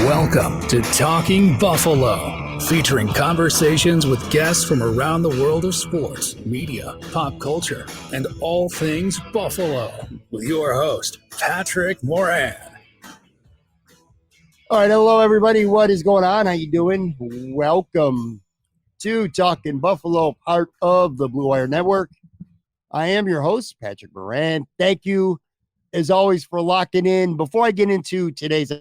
Welcome to Talking Buffalo, featuring conversations with guests from around the world of sports, media, pop culture, and all things Buffalo. With your host, Patrick Moran. All right, hello everybody. What is going on? How you doing? Welcome to Talking Buffalo, part of the Blue Wire Network. I am your host, Patrick Moran. Thank you, as always, for locking in. Before I get into today's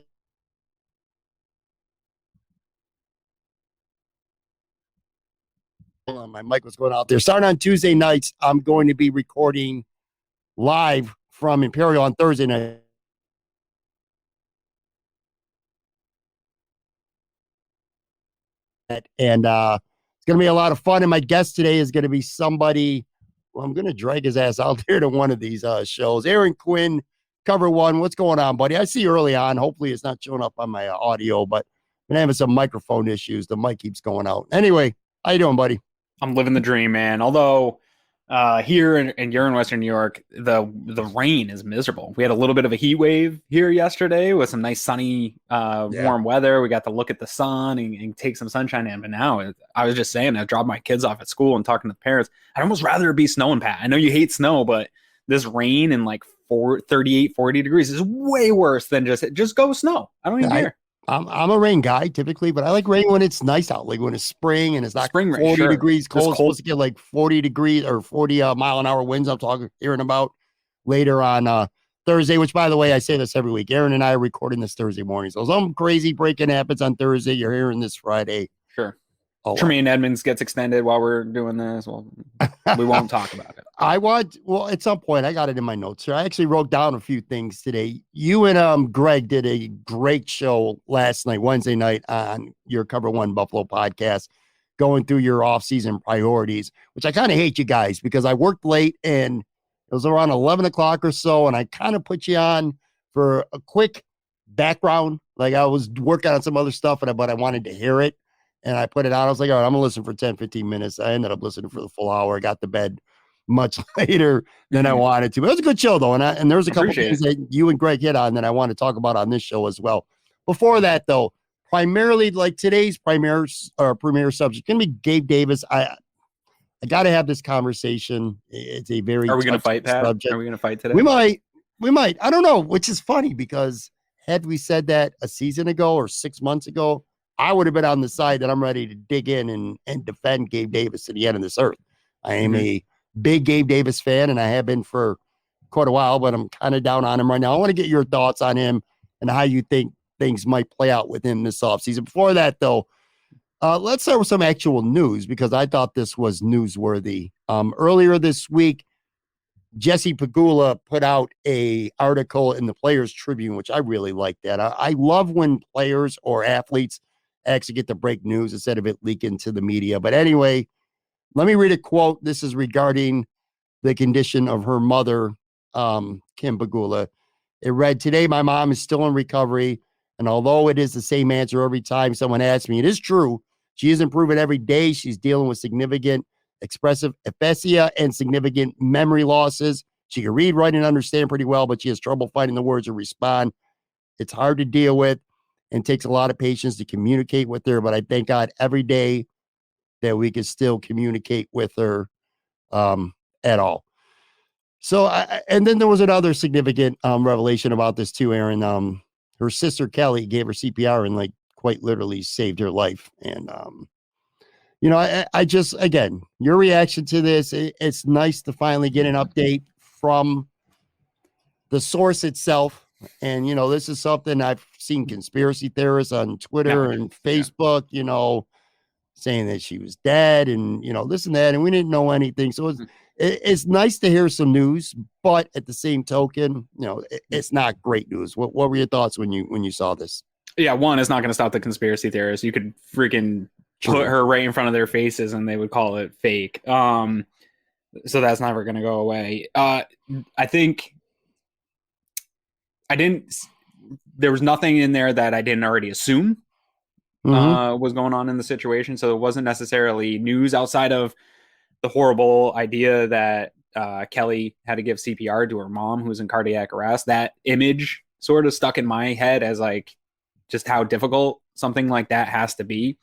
my mic was going out there. Starting on Tuesday nights, I'm going to be recording live from Imperial on Thursday night. And it's going to be a lot of fun. And my guest today is going to be somebody, well, I'm going to drag his ass out there to one of these shows. Aaron Quinn, Cover One. What's going on, buddy? I see you early on. Hopefully it's not showing up on my audio, but I'm having some microphone issues. The mic keeps going out. Anyway, how you doing, buddy? I'm living the dream, man. Although here and you're in Western New York, the rain is miserable. We had a little bit of a heat wave here yesterday with some nice sunny, warm weather. We got to look at the sun and take some sunshine in. But now, I was just saying, I dropped my kids off at school and talking to the parents. I'd almost rather it be snowing, Pat. I know you hate snow, but this rain and like 38, 40 degrees is way worse than just go snow. I don't even care. I'm a rain guy typically, but I like rain when it's nice out, like when it's spring and it's not spring 40 rain, degrees cold. It's cold. supposed to get like 40 degrees or 40 mile an hour winds. I'm hearing about later on Thursday, which, by the way, I say this every week. Aaron and I are recording this Thursday morning. So some crazy breaking happens on Thursday. You're hearing this Friday. Sure. Oh, Tremaine Edmonds gets extended while we're doing this. Well, we won't talk about it. At some point, I got it in my notes here. I actually wrote down a few things today. You and Greg did a great show last night, Wednesday night, on your Cover One Buffalo podcast, going through your off-season priorities, which I kind of hate you guys because I worked late and it was around 11 o'clock or so, and I kind of put you on for a quick background. Like I was working on some other stuff, but I wanted to hear it. And I put it on. I was like, all right, I'm going to listen for 10, 15 minutes. I ended up listening for the full hour. I got to bed much later than I wanted to. But it was a good show, though. And there was a couple of things that you and Greg hit on that I want to talk about on this show as well. Before that, though, primarily, like today's premier subject, going to be Gabe Davis. I got to have this conversation. It's a very Are we going to fight, Pat? Subject. Are we going to fight today? We might. I don't know, which is funny because had we said that a season ago or 6 months ago, I would have been on the side that I'm ready to dig in and defend Gabe Davis to the end of this earth. I am a big Gabe Davis fan, and I have been for quite a while, but I'm kind of down on him right now. I want to get your thoughts on him and how you think things might play out with him this offseason. Before that, though, let's start with some actual news because I thought this was newsworthy. Earlier this week, Jesse Pegula put out a article in the Players Tribune, which I really like that. I love when players or athletes actually get to break news instead of it leaking to the media. But anyway, let me read a quote. This is regarding the condition of her mother, Kim Pegula. It read, "Today, my mom is still in recovery. And although it is the same answer every time someone asks me, it is true. She is improving every day. She's dealing with significant expressive aphasia and significant memory losses. She can read, write, and understand pretty well, but she has trouble finding the words to respond. It's hard to deal with and takes a lot of patience to communicate with her, but I thank God every day that we can still communicate with her at all." So, and then there was another significant revelation about this too, Aaron. Her sister Kelly gave her CPR and like quite literally saved her life. And, I just, again, your reaction to this, it's nice to finally get an update from the source itself. And, this is something I've seen conspiracy theorists on Twitter and Facebook, saying that she was dead and, this and that. And we didn't know anything. So it's nice to hear some news, but at the same token, it's not great news. What were your thoughts when you saw this? Yeah, one, it's not going to stop the conspiracy theorists. You could freaking put her right in front of their faces and they would call it fake. So that's never going to go away. I think there was nothing in there that I didn't already assume was going on in the situation. So it wasn't necessarily news outside of the horrible idea that Kelly had to give CPR to her mom who's in cardiac arrest. That image sort of stuck in my head as like just how difficult something like that has to be.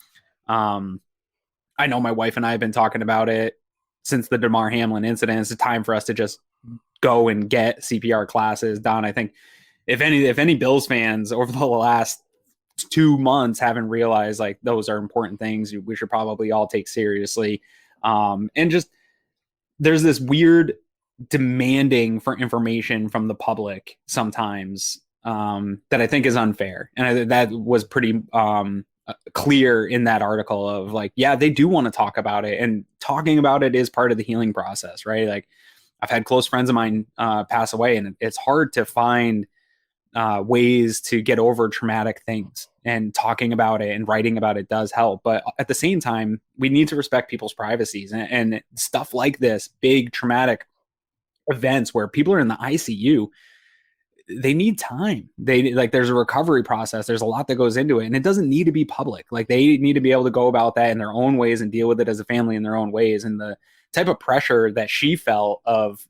I know my wife and I have been talking about it since the Damar Hamlin incident. It's a time for us to just go and get CPR classes done. I think if any Bills fans over the last 2 months haven't realized like those are important things we should probably all take seriously. And just there's this weird demanding for information from the public sometimes that I think is unfair. And that was pretty clear in that article of like, yeah, they do want to talk about it, and talking about it is part of the healing process, right? Like I've had close friends of mine pass away, and it's hard to find ways to get over traumatic things, and talking about it and writing about it does help. But at the same time, we need to respect people's privacies, and stuff like this, big traumatic events where people are in the ICU, they need time. They like, there's a recovery process. There's a lot that goes into it, and it doesn't need to be public. Like they need to be able to go about that in their own ways and deal with it as a family in their own ways. And the type of pressure that she felt of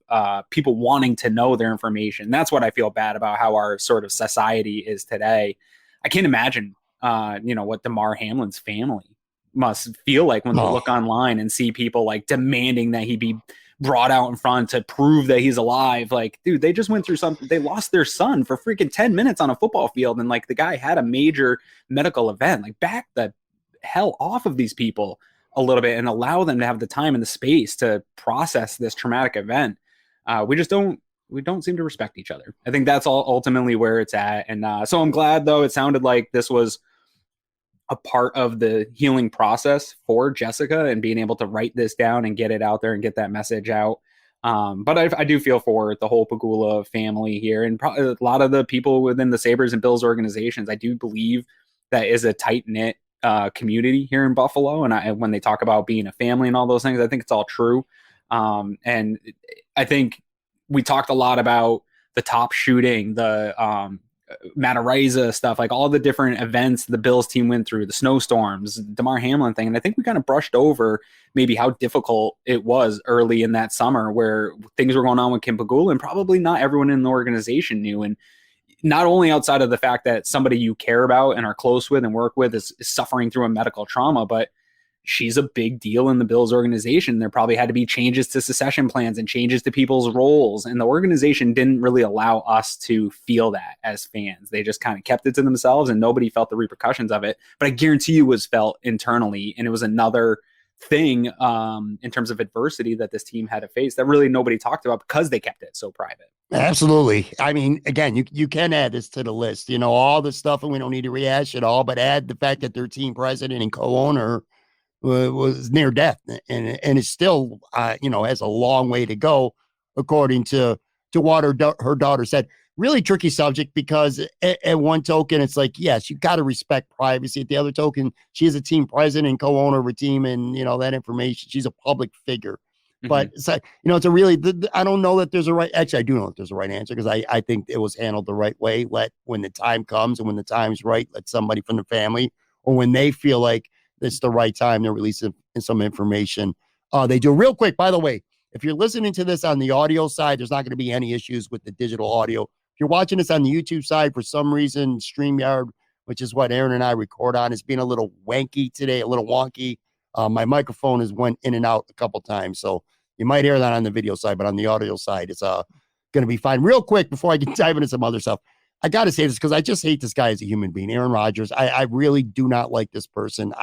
people wanting to know their information, that's what I feel bad about how our sort of society is today. I can't imagine, what Damar Hamlin's family must feel like when they look online and see people like demanding that he be brought out in front to prove that he's alive. Like, dude, they just went through something. They lost their son for freaking 10 minutes on a football field. And like the guy had a major medical event. Like, back the hell off of these people a little bit and allow them to have the time and the space to process this traumatic event. We don't seem to respect each other. I think that's all ultimately where it's at. And so I'm glad, though, it sounded like this was a part of the healing process for Jessica and being able to write this down and get it out there and get that message out. But I do feel for the whole Pegula family here, and probably a lot of the people within the Sabres and Bills organizations. I do believe that is a tight-knit community here in Buffalo. And when they talk about being a family and all those things, I think it's all true. And I think we talked a lot about the top shooting, the Matarreza stuff, like all the different events the Bills team went through, the snowstorms, Damar Hamlin thing. And I think we kind of brushed over maybe how difficult it was early in that summer where things were going on with Kim Pegula, and probably not everyone in the organization knew. And not only outside of the fact that somebody you care about and are close with and work with is suffering through a medical trauma, but she's a big deal in the Bills organization. There probably had to be changes to succession plans and changes to people's roles. And the organization didn't really allow us to feel that as fans. They just kind of kept it to themselves, and nobody felt the repercussions of it. But I guarantee you it was felt internally. And it was another thing in terms of adversity that this team had to face that really nobody talked about because they kept it so private. Absolutely. I mean, again, you can add this to the list, all the stuff, and we don't need to rehash it all, but add the fact that their team president and co-owner was near death, and it's still, has a long way to go, according to what her daughter said. Really tricky subject, because at one token, it's like, yes, you got to respect privacy. At the other token, she is a team president and co-owner of a team, and that information, she's a public figure. Mm-hmm. But it's like, it's a really, I don't know that there's a right, actually, I do know that there's a right answer, because I think it was handled the right way. When the time comes and when the time's right, let somebody from the family, or when they feel like it's the right time to release some information. They do. Real quick, by the way, if you're listening to this on the audio side, there's not going to be any issues with the digital audio. If you're watching this on the YouTube side, for some reason, StreamYard, which is what Aaron and I record on, is being a little wanky today, a little wonky. My microphone has went in and out a couple times, so you might hear that on the video side, but on the audio side, it's going to be fine. Real quick, before I can dive into some other stuff, I got to say this because I just hate this guy as a human being, Aaron Rodgers. I really do not like this person.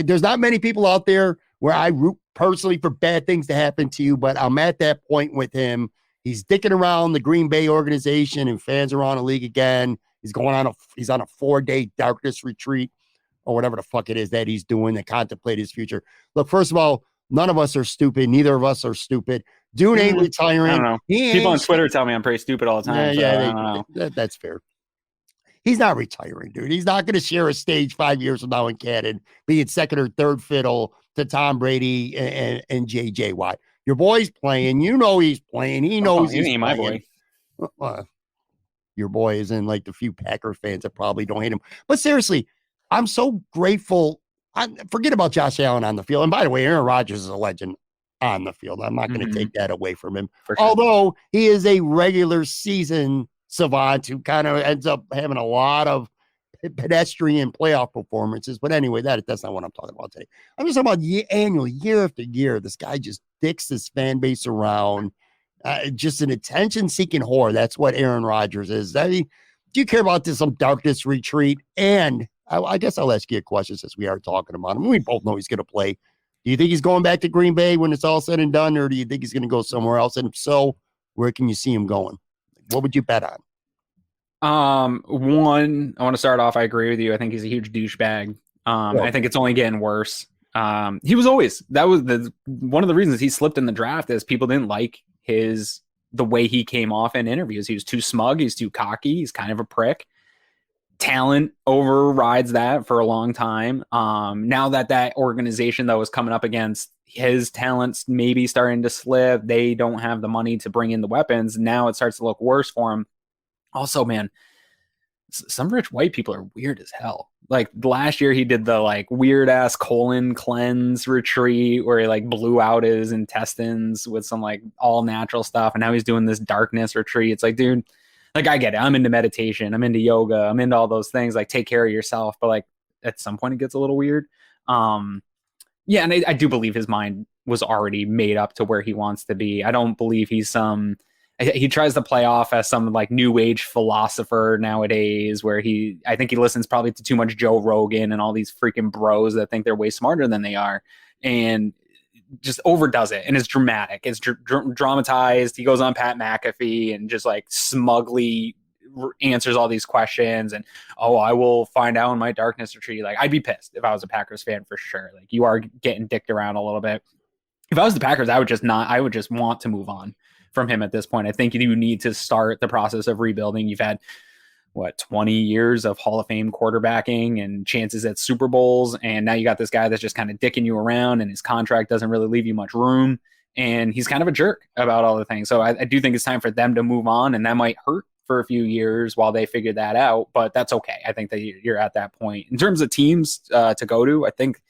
There's not many people out there where I root personally for bad things to happen to you, but I'm at that point with him. He's dicking around the Green Bay organization, and fans are on a league again. He's on a 4-day darkness retreat, or whatever the fuck it is that he's doing to contemplate his future. Look, first of all, none of us are stupid. Neither of us are stupid. Dude ain't retiring. I don't know. People on Twitter tell me I'm pretty stupid all the time. That's fair. He's not retiring, dude. He's not going to share a stage 5 years from now in Canton, being second or third fiddle to Tom Brady and J.J. Watt. Your boy's playing. He's playing. He knows he's playing. My boy. Your boy is in like the few Packer fans that probably don't hate him. But seriously, I'm so grateful. Forget about Josh Allen on the field. And by the way, Aaron Rodgers is a legend on the field. I'm not going to take that away from him. Sure. Although he is a regular season savant who kind of ends up having a lot of pedestrian playoff performances. But anyway, that's not what I'm talking about today. I'm just talking about year after year. This guy just dicks his fan base around. Just an attention-seeking whore. That's what Aaron Rodgers is. I mean, do you care about this some darkness retreat? And I guess I'll ask you a question since we are talking about him. We both know he's going to play. Do you think he's going back to Green Bay when it's all said and done, or do you think he's going to go somewhere else? And if so, where can you see him going? What would you bet on? One, I want to start off. I agree with you. I think he's a huge douchebag. I think it's only getting worse. He was always, that was one of the reasons he slipped in the draft is people didn't like the way he came off in interviews. He was too smug. He's too cocky. He's kind of a prick. Talent overrides that for a long time. Now that organization though is coming up against his talents, maybe starting to slip. They don't have the money to bring in the weapons. Now it starts to look worse for him. Also, man, some rich white people are weird as hell. Like last year he did the like weird ass colon cleanse retreat where he like blew out his intestines with some like all natural stuff. And now he's doing this darkness retreat. It's like, dude, like I get it. I'm into meditation. I'm into yoga. I'm into all those things. Like take care of yourself. But like at some point it gets a little weird. Yeah. And I do believe his mind was already made up to where he wants to be. I don't believe he's he tries to play off as some like new age philosopher nowadays where I think he listens probably to too much Joe Rogan and all these freaking bros that think they're way smarter than they are and just overdoes it. And it's dramatic. It's dramatized. He goes on Pat McAfee and just like smugly answers all these questions. And, I will find out in my darkness retreat. Like I'd be pissed if I was a Packers fan for sure. Like you are getting dicked around a little bit. If I was the Packers, I would just want to move on from him at this point. I think you need to start the process of rebuilding. You've had 20 years of Hall of Fame quarterbacking and chances at Super Bowls. And now you got this guy that's just kind of dicking you around and his contract doesn't really leave you much room. And he's kind of a jerk about all the things. So I do think it's time for them to move on, and that might hurt for a few years while they figure that out, but that's okay. I think that you're at that point. In terms of teams to go to, I think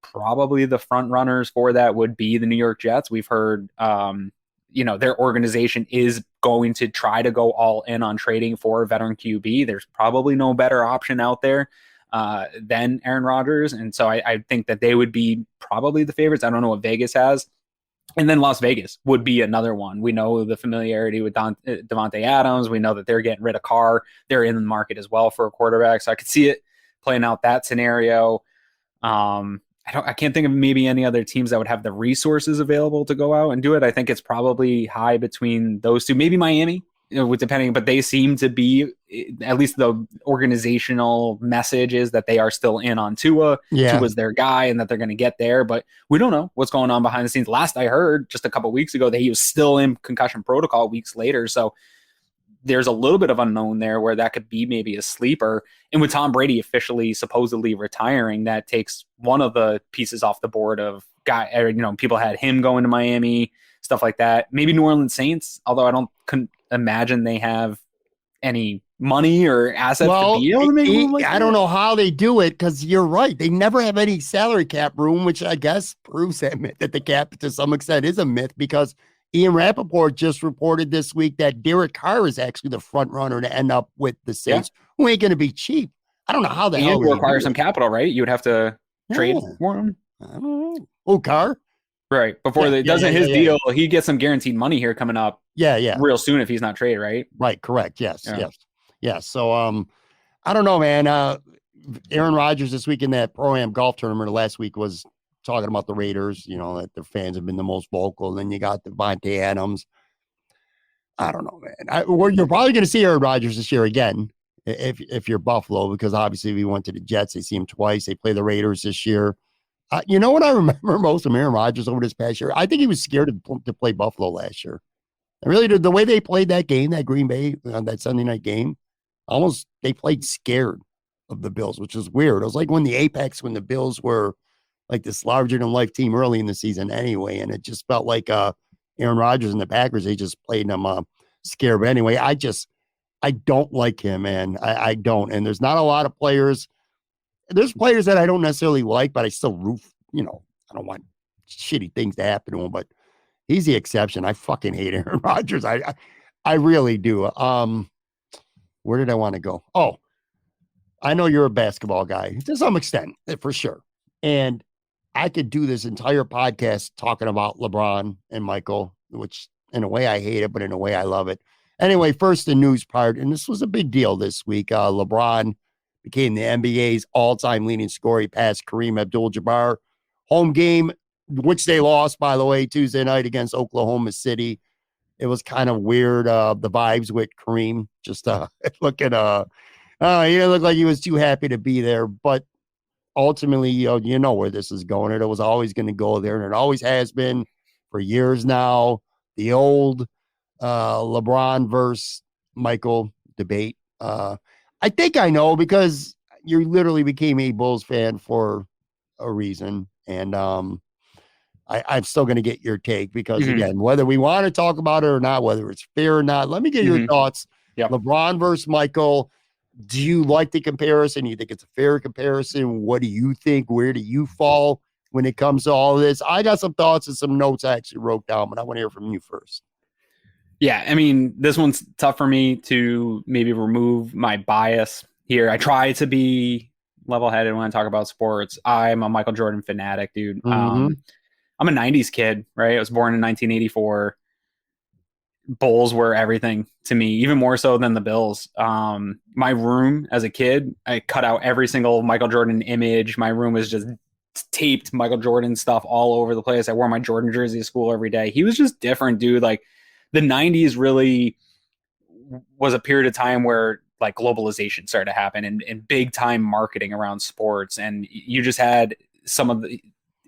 probably the front runners for that would be the New York Jets. We've heard, their organization is going to try to go all in on trading for a veteran QB. There's probably no better option out there than Aaron Rodgers. And so I think that they would be probably the favorites. I don't know what Vegas has. And then Las Vegas would be another one. We know the familiarity with Devontae Adams. We know that they're getting rid of Carr. They're in the market as well for a quarterback. So I could see it playing out that scenario. I can't think of maybe any other teams that would have the resources available to go out and do it. I think it's probably high between those two, maybe Miami, depending, but they seem to be, at least the organizational message is that they are still in on Tua. Yeah. Tua's their guy and that they're going to get there, but we don't know what's going on behind the scenes. Last I heard just a couple of weeks ago that he was still in concussion protocol weeks later. So there's a little bit of unknown there where that could be maybe a sleeper. And with Tom Brady officially supposedly retiring, that takes one of the pieces off the board of people had him going to Miami, stuff like that. Maybe New Orleans Saints, although couldn't imagine they have any money or assets to be able to make room like I don't know how they do it, because you're right. They never have any salary cap room, which I guess proves that myth, that the cap to some extent is a myth, because Ian Rappaport just reported this week that Derek Carr is actually the front runner to end up with the Saints, who ain't going to be cheap. I don't know how the hell would require some capital, right? You would have to trade for him. I don't know. Oh, Carr? Right. Before his deal, he gets some guaranteed money here coming up. Yeah. Real soon if he's not traded, right? Right. Correct. Yes. So, I don't know, man. Aaron Rodgers this week in that Pro-Am golf tournament last week was talking about the Raiders, that their fans have been the most vocal. And then you got Devontae Adams. I don't know, man. You're probably going to see Aaron Rodgers this year again if you're Buffalo, because obviously we went to the Jets. They see him twice. They play the Raiders this year. You know what I remember most of Aaron Rodgers over this past year? I think he was scared to play Buffalo last year. I really did. The way they played that game, that Green Bay, that Sunday night game, they played scared of the Bills, which was weird. It was like when the Bills were like this larger-than-life team early in the season anyway, and it just felt like Aaron Rodgers and the Packers, they just played them scared. But anyway, I don't like him, man. I don't. And there's not a lot of players. There's players that I don't necessarily like, but I still root, I don't want shitty things to happen to him, but he's the exception. I fucking hate Aaron Rodgers. I really do. Where did I want to go? I know you're a basketball guy to some extent, for sure. And I could do this entire podcast talking about LeBron and Michael, which in a way I hate it, but in a way I love it. Anyway, first the news part, and this was a big deal this week. LeBron became the NBA's all-time leading scorer. He passed Kareem Abdul-Jabbar. Home game, which they lost, by the way, Tuesday night against Oklahoma City. It was kind of weird, the vibes with Kareem, just looking, he didn't look like he was too happy to be there, but ultimately, you know where this is going. It was always going to go there, and it always has been for years now. The old LeBron versus Michael debate. I think I know because you literally became a Bulls fan for a reason, and I'm still going to get your take because, again, whether we want to talk about it or not, whether it's fair or not, let me get your thoughts. Yep. LeBron versus Michael. Do you like the comparison? You think it's a fair comparison? What do you think? Where do you fall when it comes to all of this? I got some thoughts and some notes I actually wrote down, but I want to hear from you first. Yeah, I mean, this one's tough for me to maybe remove my bias here. I try to be level-headed when I talk about sports. I'm a Michael Jordan fanatic, dude. I'm a 90s kid, right? I was born in 1984. Bulls were everything to me, even more so than the Bills. My room as a kid, I cut out every single Michael Jordan image. My room was just taped Michael Jordan stuff all over the place. I wore my Jordan jersey to school every day. He was just different, dude. Like the 90s really was a period of time where like globalization started to happen and big time marketing around sports. And you just had some of the,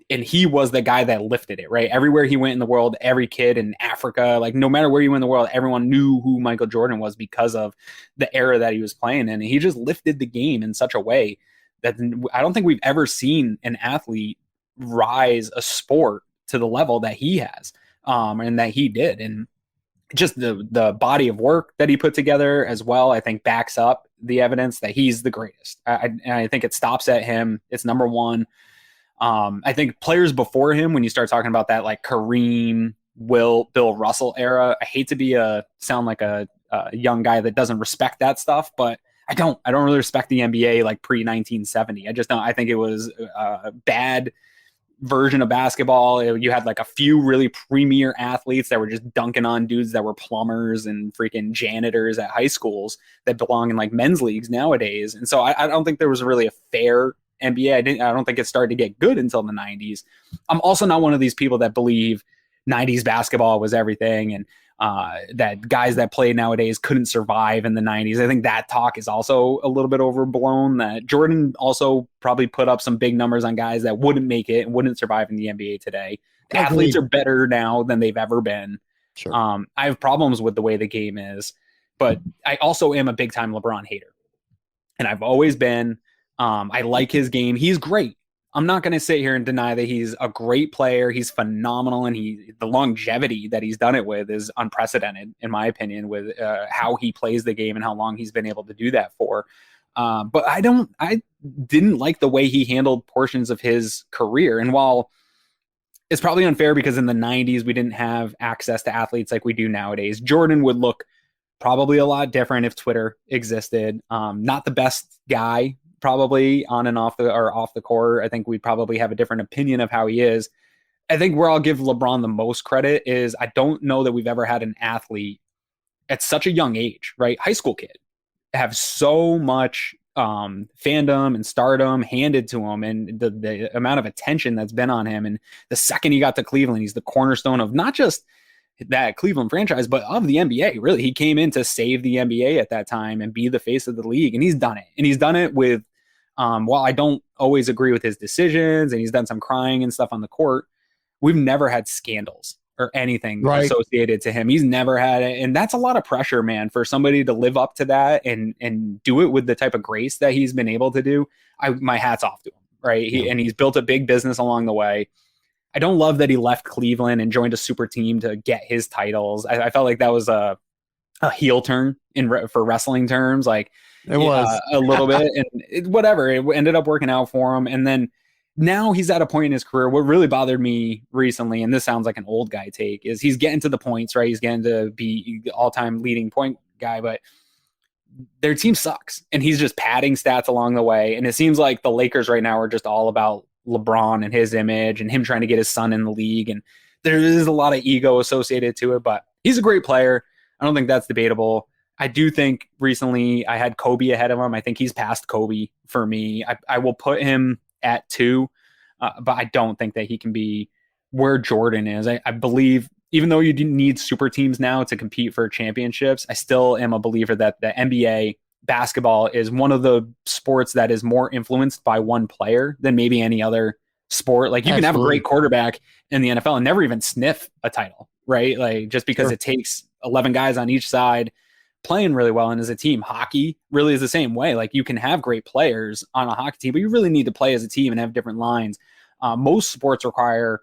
and he was the guy that lifted it, right? Everywhere he went in the world, every kid in Africa, like no matter where you went in the world, everyone knew who Michael Jordan was because of the era that he was playing in. And he just lifted the game in such a way that I don't think we've ever seen an athlete rise a sport to the level that he has, and that he did. And just the body of work that he put together as well, I think backs up the evidence that he's the greatest. And I think it stops at him. It's number one. I think players before him, when you start talking about that, like Kareem, Bill Russell era, I hate to sound like a young guy that doesn't respect that stuff, but I don't really respect the NBA like pre 1970. I just don't. I think it was a bad version of basketball. You had like a few really premier athletes that were just dunking on dudes that were plumbers and freaking janitors at high schools that belong in like men's leagues nowadays. And so I don't think there was really a fair NBA. I don't think it started to get good until the 90s. I'm also not one of these people that believe 90s basketball was everything and that guys that play nowadays couldn't survive in the 90s. I think that talk is also a little bit overblown. That Jordan also probably put up some big numbers on guys that wouldn't make it and wouldn't survive in the NBA today. Athletes are better now than they've ever been. Sure. I have problems with the way the game is, but I also am a big time LeBron hater. And I've always been. I like his game. He's great. I'm not going to sit here and deny that he's a great player. He's phenomenal, and the longevity that he's done it with is unprecedented, in my opinion, with how he plays the game and how long he's been able to do that for. But I didn't like the way he handled portions of his career. And while it's probably unfair because in the 90s we didn't have access to athletes like we do nowadays, Jordan would look probably a lot different if Twitter existed. Not the best guy, probably on and off the court. I think we probably have a different opinion of how he is. I think where I'll give LeBron the most credit is I don't know that we've ever had an athlete at such a young age, right? High school kid, have so much fandom and stardom handed to him, and the amount of attention that's been on him. And the second he got to Cleveland, he's the cornerstone of not just that Cleveland franchise, but of the NBA. Really, he came in to save the NBA at that time and be the face of the league, and he's done it. And he's done it with, while I don't always agree with his decisions, and he's done some crying and stuff on the court, we've never had scandals or anything associated to him. He's never had it, and that's a lot of pressure, man, for somebody to live up to that and do it with the type of grace that he's been able to do. My hat's off to him, right? And he's built a big business along the way. I don't love that he left Cleveland and joined a super team to get his titles. I felt like that was a heel turn for wrestling terms. Like it was a little bit, and whatever. It ended up working out for him. And then now he's at a point in his career. What really bothered me recently, and this sounds like an old guy take, is he's getting to the points, right? He's getting to be the all-time leading point guy, but their team sucks, and he's just padding stats along the way. And it seems like the Lakers right now are just all about LeBron and his image and him trying to get his son in the league. And there is a lot of ego associated to it, but he's a great player. I don't think that's debatable. I do think recently I had Kobe ahead of him. I think he's past Kobe for me. I will put him at 2, but I don't think that he can be where Jordan is. I believe, even though you need super teams now to compete for championships, I still am a believer that the NBA basketball is one of the sports that is more influenced by one player than maybe any other sport. Like, you can have a great quarterback in the NFL and never even sniff a title, right? Like, just because it takes 11 guys on each side playing really well and as a team. Hockey really is the same way. Like, you can have great players on a hockey team, but you really need to play as a team and have different lines. Most sports require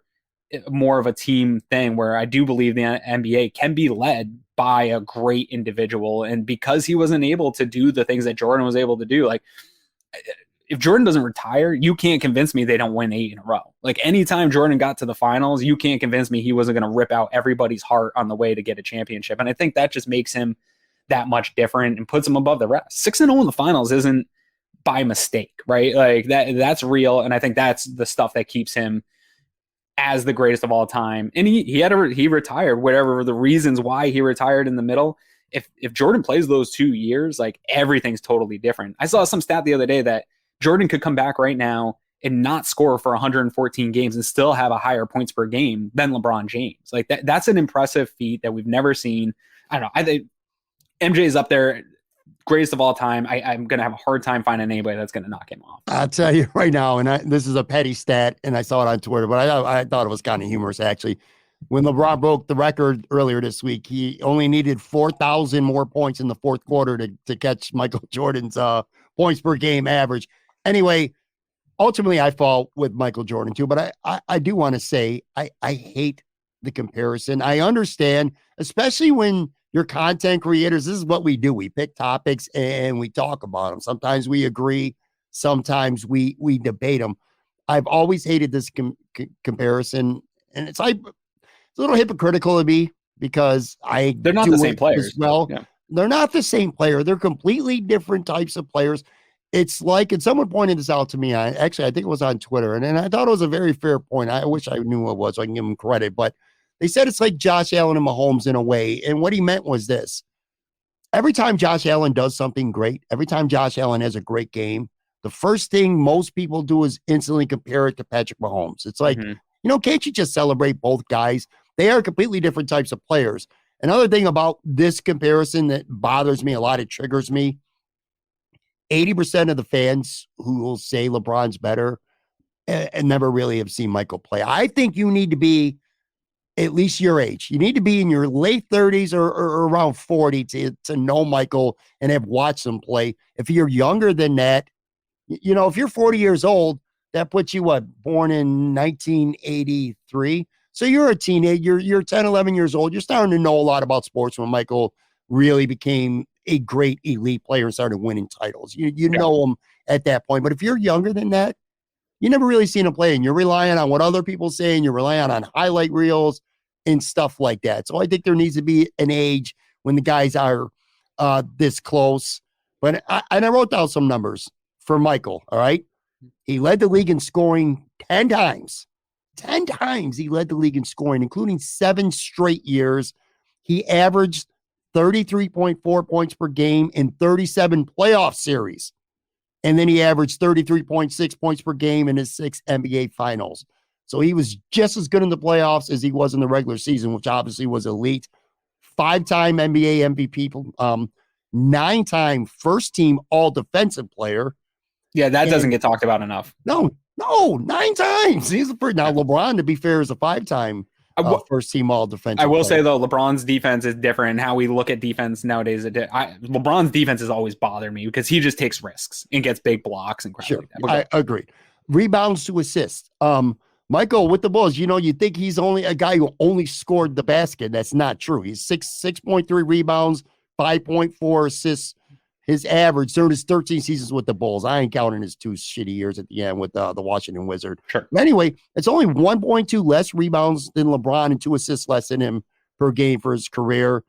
more of a team thing, where I do believe the NBA can be led by a great individual. And because he wasn't able to do the things that Jordan was able to do, like, if Jordan doesn't retire, you can't convince me they don't win 8 in a row. Like, anytime Jordan got to the finals, you can't convince me he wasn't going to rip out everybody's heart on the way to get a championship. And I think that just makes him that much different and puts him above the rest. 6-0 in the finals isn't by mistake, right? Like, that's real. And I think that's the stuff that keeps him as the greatest of all time. And he retired, whatever the reasons why he retired in the middle. If Jordan plays those 2 years, like, everything's totally different. I saw some stat the other day that Jordan could come back right now and not score for 114 games and still have a higher points per game than LeBron James. Like, that's an impressive feat that we've never seen. I don't know. I think MJ is up there, greatest of all time. I'm going to have a hard time finding anybody that's going to knock him off. I'll tell you right now, and this is a petty stat, and I saw it on Twitter, but I thought it was kind of humorous, actually. When LeBron broke the record earlier this week, he only needed 4,000 more points in the fourth quarter to catch Michael Jordan's points per game average. Anyway, ultimately, I fall with Michael Jordan too, but I do want to say I hate the comparison. I understand, especially when you're content creators. This is what we do. We pick topics and we talk about them. Sometimes we agree. Sometimes we debate them. I've always hated this comparison, and it's like, it's a little hypocritical of me because they're not the same players. Well, yeah. They're not the same player. They're completely different types of players. It's like, and someone pointed this out to me. I think it was on Twitter, and I thought it was a very fair point. I wish I knew what it was so I can give him credit, but they said it's like Josh Allen and Mahomes in a way. And what he meant was this: every time Josh Allen does something great, every time Josh Allen has a great game, the first thing most people do is instantly compare it to Patrick Mahomes. It's like, can't you just celebrate both guys? They are completely different types of players. Another thing about this comparison that bothers me a lot, it triggers me. 80% of the fans who will say LeBron's better and never really have seen Michael play. I think you need to be at least your age. You need to be in your late 30s or around 40 to know Michael and have watched him play. If you're younger than that, if you're 40 years old, that puts you, born in 1983. So you're a teenager, you're 10, 11 years old. You're starting to know a lot about sports when Michael really became a great elite player and started winning titles. You know him at that point. But if you're younger than that, you never really seen him play, and you're relying on what other people say, and you're relying on highlight reels and stuff like that. So I think there needs to be an age when the guys are this close. But I wrote down some numbers for Michael, all right? He led the league in scoring 10 times. 10 times he led the league in scoring, including 7 straight years. He averaged 33.4 points per game in 37 playoff series. And then he averaged 33.6 points per game in his 6 NBA finals. So he was just as good in the playoffs as he was in the regular season, which obviously was elite. 5-time NBA MVP, 9-time first-team all-defensive player. Yeah, that doesn't get talked about enough. No, 9 times. He's a first. Now, LeBron, to be fair, is a 5-time first-team all-defensive I will player. say, though, LeBron's defense is different. How we look at defense nowadays, LeBron's defense has always bothered me because he just takes risks and gets big blocks and crap like that. I agree. Rebounds to assists. Michael, with the Bulls, you think he's only a guy who only scored the basket. That's not true. He's 6.3 rebounds, 5.4 assists. His average during his 13 seasons with the Bulls. I ain't counting his 2 shitty years at the end with the Washington Wizards. Sure. Anyway, it's only 1.2 less rebounds than LeBron and 2 assists less than him per game for his career.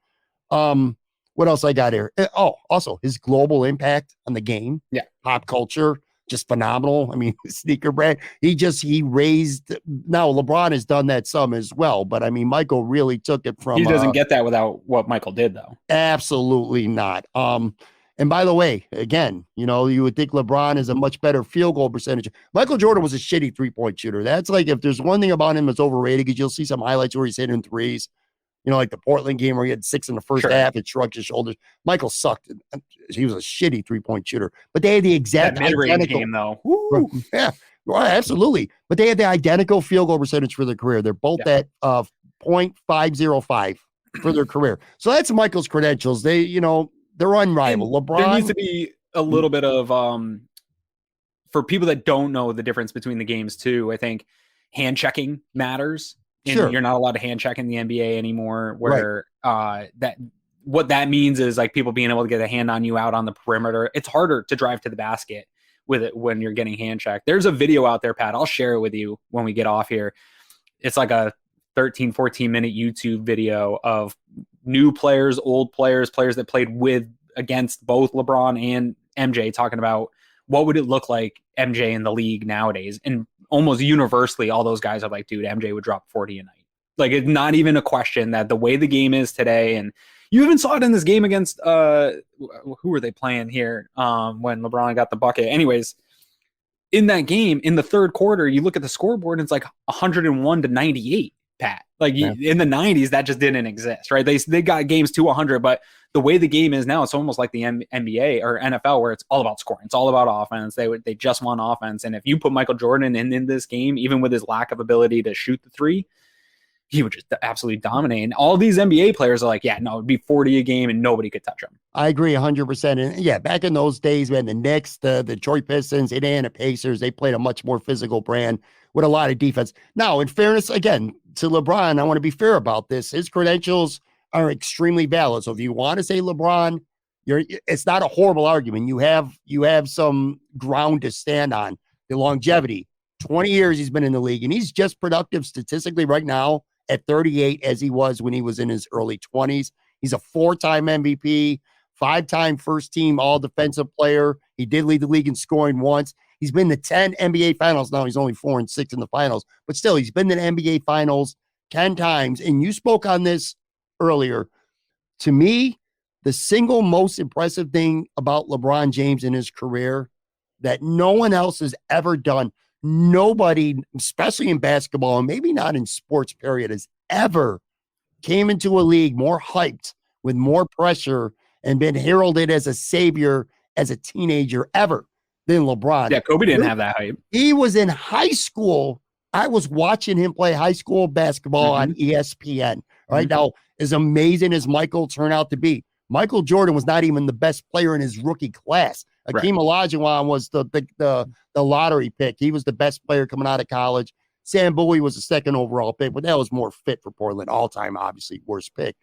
What else I got here? Oh, also his global impact on the game. Yeah. Pop culture, just phenomenal. I mean, sneaker brand. He raised. Now LeBron has done that some as well, but I mean, Michael really took it from. He doesn't get that without what Michael did, though. Absolutely not. And by the way, again, you would think LeBron is a much better field goal percentage. Michael Jordan was a shitty 3-point shooter. That's like, if there's one thing about him that's overrated, because you'll see some highlights where he's hitting threes. Like the Portland game where he had 6 in the first half, it shrugged his shoulders. Michael sucked. He was a shitty 3-point shooter. But they had the exact identical game, though. Woo. Yeah, well, absolutely. But they had the identical field goal percentage for their career. They're both at .505 for their career. So that's Michael's credentials. They're unrivaled. LeBron. There needs to be a little bit of for people that don't know the difference between the games too. I think hand checking matters. And sure. You're not allowed to hand check in the NBA anymore, where that what that means is like people being able to get a hand on you out on the perimeter. It's harder to drive to the basket with it when you're getting hand checked. There's a video out there, Pat. I'll share it with you when we get off here. It's like a 13, 14 minute YouTube video of new players, old players that played against both LeBron and MJ, talking about what would it look like MJ in the league nowadays. And almost universally, all those guys are like, dude, MJ would drop 40 a night. Like, it's not even a question that the way the game is today. And you even saw it in this game against, who were they playing here when LeBron got the bucket? Anyways, in that game, in the third quarter, you look at the scoreboard and it's like 101-98, Pat. Like in the 90s, that just didn't exist, right? They got games to 100, but the way the game is now, it's almost like the NBA or NFL, where it's all about scoring. It's all about offense. They just want offense. And if you put Michael Jordan in this game, even with his lack of ability to shoot the three, he would just absolutely dominate. And all these NBA players are like, yeah, no, it'd be 40 a game and nobody could touch him. I agree 100%. And yeah, back in those days, man, the Knicks, the Detroit Pistons, Indiana Pacers, they played a much more physical brand with a lot of defense. Now, in fairness, again, to LeBron, I want to be fair about this. His credentials are extremely valid. So if you want to say LeBron, it's not a horrible argument. You have some ground to stand on. The longevity, 20 years he's been in the league, and he's just productive statistically right now at 38 as he was when he was in his early 20s. He's a 4-time MVP, 5-time first team all defensive player. He did lead the league in scoring once. He's been to 10 NBA finals. Now he's only 4-6 in the finals, but still he's been to the NBA finals 10 times. And you spoke on this earlier. To me, the single most impressive thing about LeBron James in his career that no one else has ever done, nobody, especially in basketball, and maybe not in sports period, has ever came into a league more hyped with more pressure and been heralded as a savior as a teenager ever than LeBron. Yeah, Kobe didn't have that hype. He was in high school. I was watching him play high school basketball on ESPN. Right now, as amazing as Michael turned out to be, Michael Jordan was not even the best player in his rookie class. Akeem Olajuwon was the lottery pick. He was the best player coming out of college. Sam Bowie was the second overall pick, but that was more fit for Portland. All-time, obviously, worst pick.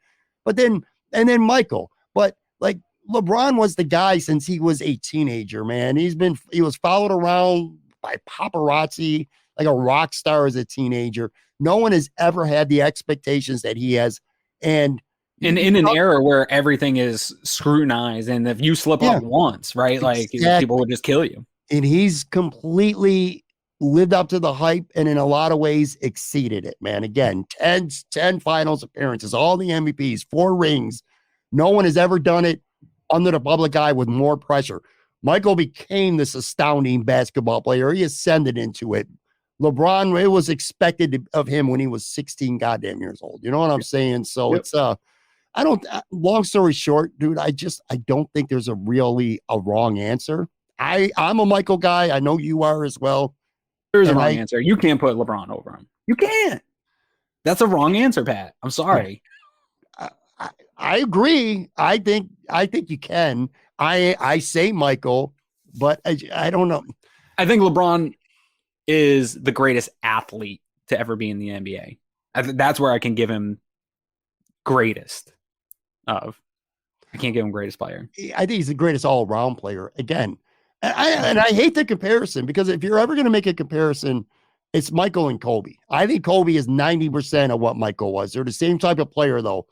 But then Michael. But like LeBron was the guy since he was a teenager, man. He was followed around by paparazzi like a rock star as a teenager. No one has ever had the expectations that he has. And in an era where everything is scrutinized, and if you slip up once, right, like people would just kill you. And he's completely lived up to the hype and in a lot of ways exceeded it, man. Again, 10 finals appearances, all the MVPs, 4 rings. No one has ever done it under the public eye with more pressure. Michael became this astounding basketball player. He ascended into it. LeBron, it was expected of him when he was 16 goddamn years old. You know what I'm saying? So it's long story short, dude, I don't think there's a wrong answer. I'm a Michael guy. I know you are as well. There's a wrong answer. You can't put LeBron over him. You can't. That's a wrong answer, Pat. I'm sorry. I agree. I think you can. I say Michael, but I don't know. I think LeBron is the greatest athlete to ever be in the NBA. That's where I can give him greatest of. I can't give him greatest player. I think he's the greatest all-around player. Again, and I hate the comparison, because if you're ever going to make a comparison, it's Michael and Kobe. I think Kobe is 90% of what Michael was. They're the same type of player, though.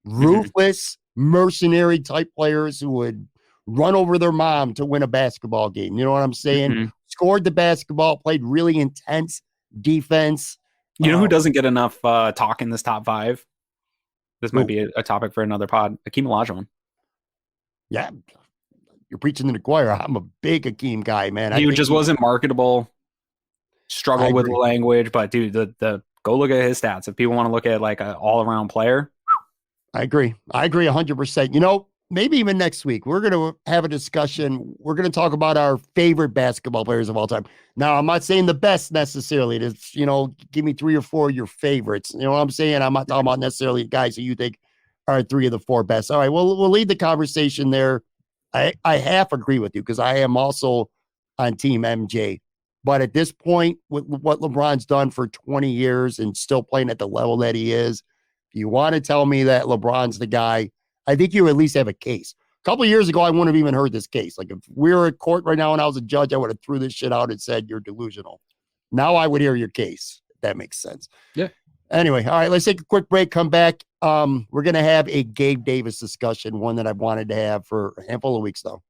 Ruthless, mercenary type players who would run over their mom to win a basketball game. You know what I'm saying? Mm-hmm. Scored the basketball, played really intense defense. You know who doesn't get enough talk in this top 5? This might be a topic for another pod. Hakeem Olajuwon. Yeah, you're preaching to the choir. I'm a big Hakeem guy, man. He just wasn't marketable. Struggled with the language, but dude, the go look at his stats. If people want to look at like an all around player, I agree 100%. You know, maybe even next week we're going to have a discussion. We're going to talk about our favorite basketball players of all time. Now, I'm not saying the best necessarily. It's, you know, give me 3 or 4 of your favorites. You know what I'm saying? I'm not talking about necessarily guys who you think are 3 of the 4 best. All right, we'll lead the conversation there. I half agree with you because I am also on team MJ. But at this point, with what LeBron's done for 20 years and still playing at the level that he is, if you want to tell me that LeBron's the guy, I think you at least have a case. A couple of years ago, I wouldn't have even heard this case. Like if we were at court right now and I was a judge, I would have threw this shit out and said, you're delusional. Now I would hear your case. If that makes sense. Yeah. Anyway, all right, let's take a quick break, come back. We're going to have a Gabe Davis discussion, one that I've wanted to have for a handful of weeks, though.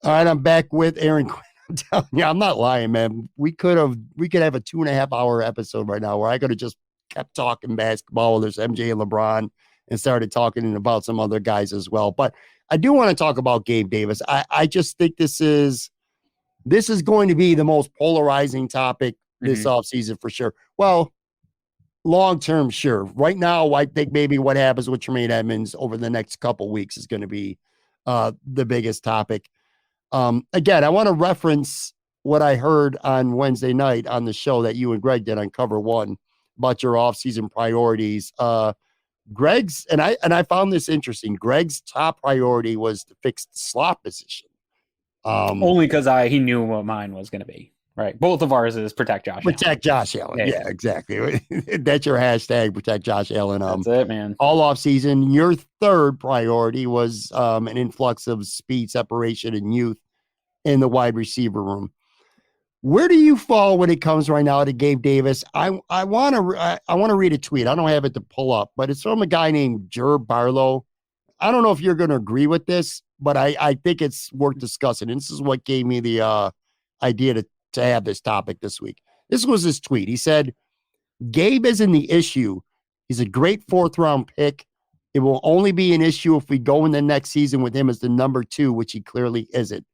All right, I'm back with Aaron Quinn. I'm telling you, I'm not lying, man. We could have a 2.5 hour episode right now where I could have just kept talking basketball. There's MJ and LeBron and started talking about some other guys as well. But I do want to talk about Gabe Davis. I just think this is going to be the most polarizing topic this offseason for sure. Well, long term, sure. Right now, I think maybe what happens with Tremaine Edmonds over the next couple weeks is going to be the biggest topic. Again, I want to reference what I heard on Wednesday night on the show that you and Greg did on Cover One about your offseason priorities. Greg's, and I found this interesting. Greg's top priority was to fix the slot position. Only because he knew what mine was going to be. Right. Both of ours is protect Josh Allen. Protect Josh Allen. Yeah, exactly. That's your hashtag, protect Josh Allen. That's it, man. All offseason. Your third priority was an influx of speed, separation, and youth in the wide receiver room. Where do you fall when it comes right now to Gabe Davis? I want to read a tweet. I don't have it to pull up, but it's from a guy named Jer Barlow. I don't know if you're going to agree with this, but I think it's worth discussing. And this is what gave me the idea to have this topic this week. This was his tweet. He said, Gabe isn't the issue. He's a great 4th-round pick. It will only be an issue if we go in the next season with him as the number 2, which he clearly isn't.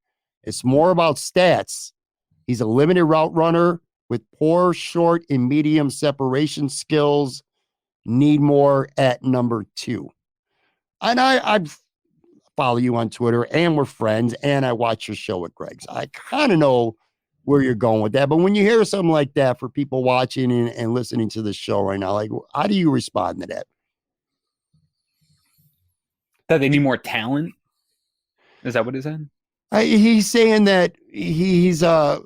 It's more about stats. He's a limited route runner with poor short and medium separation skills. Need more at number 2. And I follow you on Twitter, and we're friends, and I watch your show with Greg's. I kind of know where you're going with that. But when you hear something like that for people watching and listening to the show right now, like, how do you respond to that? That they need more talent? Is that what he said? He's saying that he's a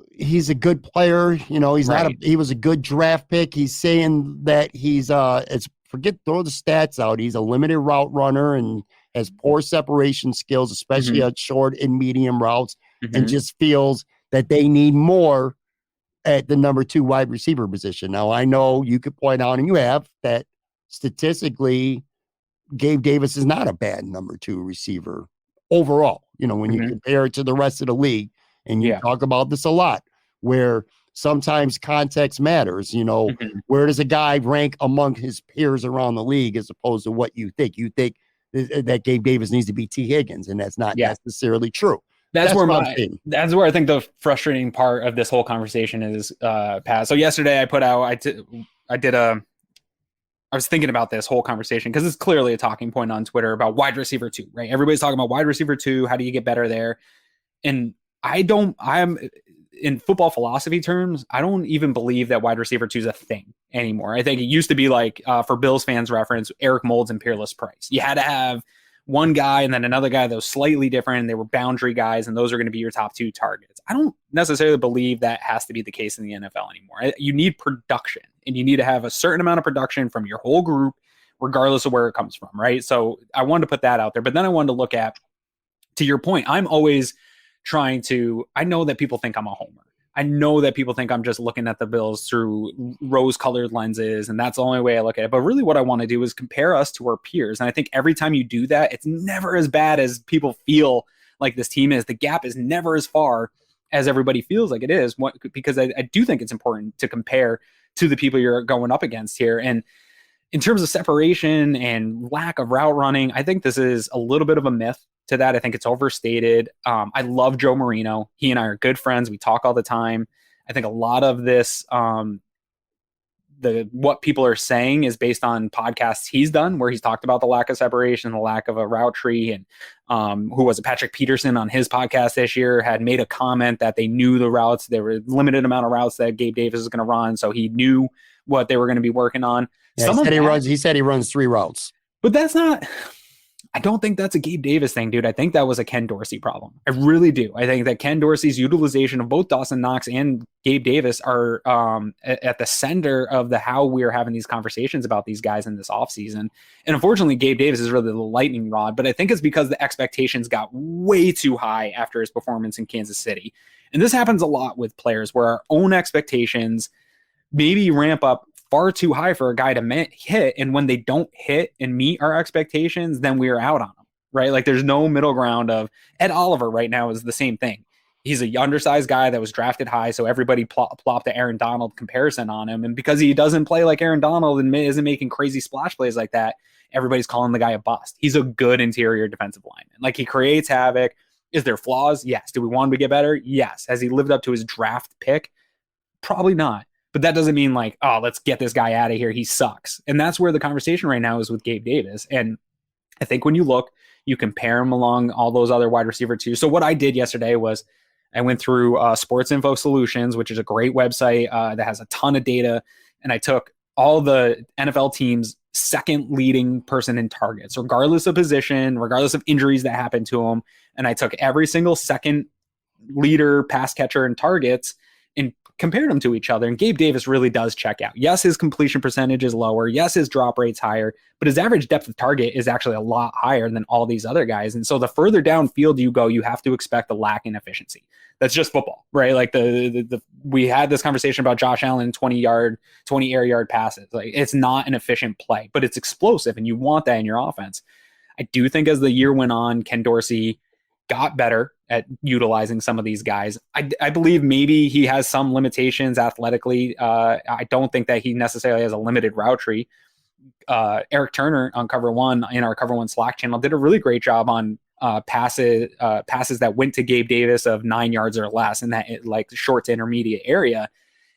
good player. You know, he's right. he was a good draft pick. He's saying that he's throw the stats out. He's a limited route runner and has poor separation skills, especially at short and medium routes, and just feels that they need more at the number 2 wide receiver position. Now, I know you could point out, and you have, that statistically, Gabe Davis is not a bad number 2 receiver overall. You know, when you compare it to the rest of the league, and you talk about this a lot, where sometimes context matters. You know, where does a guy rank among his peers around the league as opposed to what you think? You think that Gabe Davis needs to be T. Higgins, and that's not necessarily true. That's where I think the frustrating part of this whole conversation is, Pat. So yesterday I put out, I was thinking about this whole conversation because it's clearly a talking point on Twitter about wide receiver 2, right? Everybody's talking about wide receiver 2. How do you get better there? And I'm in football philosophy terms, I don't even believe that wide receiver 2 is a thing anymore. I think it used to be like, for Bills fans reference, Eric Moulds and Peerless Price. You had to have one guy and then another guy that was slightly different, and they were boundary guys, and those are going to be your top 2 targets. I don't necessarily believe that has to be the case in the NFL anymore. You need production, and you need to have a certain amount of production from your whole group, regardless of where it comes from, right? So I wanted to put that out there, but then I wanted to look at, to your point, I'm always trying to, I know that people think I'm a homer. I know that people think I'm just looking at the Bills through rose-colored lenses, and that's the only way I look at it. But really what I want to do is compare us to our peers. And I think every time you do that, it's never as bad as people feel like this team is. The gap is never as far as everybody feels like it is, because I do think it's important to compare to the people you're going up against here. And in terms of separation and lack of route running, I think this is a little bit of a myth to that. I think it's overstated. I love Joe Marino. He and I are good friends. We talk all the time. I think a lot of this, what people are saying is based on podcasts he's done where he's talked about the lack of separation, the lack of a route tree. And who was it? Patrick Peterson on his podcast this year had made a comment that they knew the routes. There were a limited amount of routes that Gabe Davis is going to run. So he knew what they were going to be working on. Yeah, he said he runs 3 routes. But that's not, I don't think that's a Gabe Davis thing, dude. I think that was a Ken Dorsey problem. I really do. I think that Ken Dorsey's utilization of both Dawson Knox and Gabe Davis are at the center of how we're having these conversations about these guys in this offseason. And unfortunately, Gabe Davis is really the lightning rod, but I think it's because the expectations got way too high after his performance in Kansas City. And this happens a lot with players where our own expectations maybe ramp up far too high for a guy to hit. And when they don't hit and meet our expectations, then we're out on them, right? Like there's no middle ground of Ed Oliver right now is the same thing. He's a undersized guy that was drafted high. So everybody plopped the Aaron Donald comparison on him. And because he doesn't play like Aaron Donald and isn't making crazy splash plays like that, everybody's calling the guy a bust. He's a good interior defensive lineman. Like he creates havoc. Is there flaws? Yes. Do we want him to get better? Yes. Has he lived up to his draft pick? Probably not. But that doesn't mean like, oh, let's get this guy out of here. He sucks. And that's where the conversation right now is with Gabe Davis. And I think when you look, you compare him along all those other wide receiver too. So what I did yesterday was I went through Sports Info Solutions, which is a great website that has a ton of data. And I took all the NFL teams' second leading person in targets, regardless of position, regardless of injuries that happened to him. And I took every single second leader pass catcher in targets and compared them to each other. And Gabe Davis really does check out. Yes, his completion percentage is lower. Yes, his drop rate's higher, but his average depth of target is actually a lot higher than all these other guys. And so the further downfield you go, you have to expect a lack in efficiency. That's just football, right? Like we had this conversation about Josh Allen 20 air yard passes. Like it's not an efficient play, but it's explosive and you want that in your offense. I do think as the year went on, Ken Dorsey got better at utilizing some of these guys. I believe maybe he has some limitations athletically. I don't think that he necessarily has a limited route tree. Eric Turner on Cover One in our Cover One Slack channel did a really great job on passes that went to Gabe Davis of 9 yards or less in that like short to intermediate area.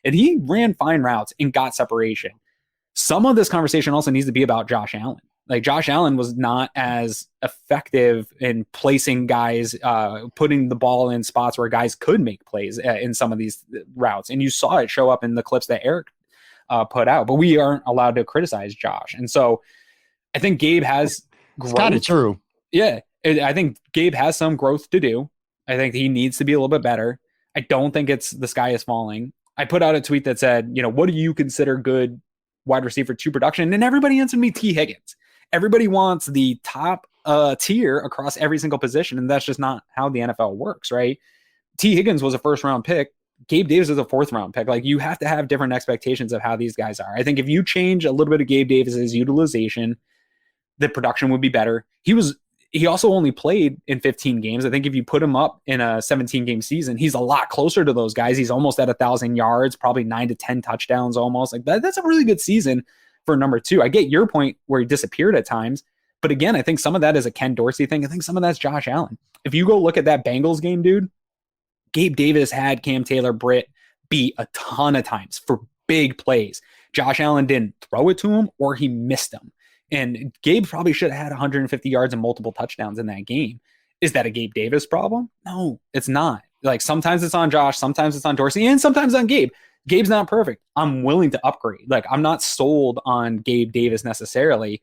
And he ran fine routes and got separation. Some of this conversation also needs to be about Josh Allen. Like Josh Allen was not as effective in placing guys, putting the ball in spots where guys could make plays in some of these routes. And you saw it show up in the clips that Eric put out, but we aren't allowed to criticize Josh. And so I think Gabe has growth. It's kind of true. Yeah. I think Gabe has some growth to do. I think he needs to be a little bit better. I don't think it's the sky is falling. I put out a tweet that said, what do you consider good wide receiver 2 production? And everybody answered me T. Higgins. Everybody wants the top tier across every single position, and that's just not how the NFL works, right? T. Higgins was a first-round pick. Gabe Davis is a 4th-round pick. Like, you have to have different expectations of how these guys are. I think if you change a little bit of Gabe Davis's utilization, the production would be better. He also only played in 15 games. I think if you put him up in a 17-game season, he's a lot closer to those guys. He's almost at 1,000 yards, probably 9 to 10 touchdowns almost. Like that's a really good season for number 2. I get your point where he disappeared at times, but again, I think some of that is a Ken Dorsey thing. I think some of that's Josh Allen. If you go look at that Bengals game, dude, Gabe Davis had Cam Taylor-Britt beat a ton of times for big plays. Josh Allen didn't throw it to him or he missed them. And Gabe probably should have had 150 yards and multiple touchdowns in that game. Is that a Gabe Davis problem? No, it's not. Like sometimes it's on Josh, sometimes it's on Dorsey, and sometimes on Gabe. Gabe's not perfect. I'm willing to upgrade. Like I'm not sold on Gabe Davis necessarily.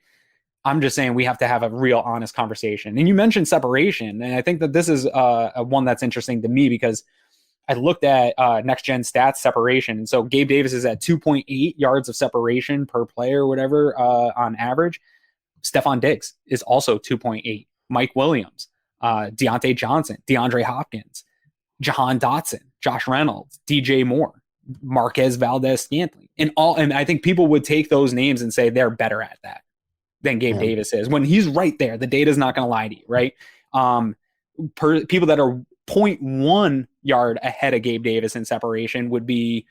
I'm just saying we have to have a real honest conversation. And you mentioned separation. And I think that this is a one that's interesting to me because I looked at next gen stats separation. And so Gabe Davis is at 2.8 yards of separation per play or whatever on average. Stephon Diggs is also 2.8. Mike Williams, Deontay Johnson, DeAndre Hopkins. Jahan Dotson, Josh Reynolds, DJ Moore, Marquez Valdez-Scantling, and I think people would take those names and say they're better at that than Gabe Davis is, when he's right there. The data's not going to lie to you, right? People that are 0.1 yard ahead of Gabe Davis in separation would be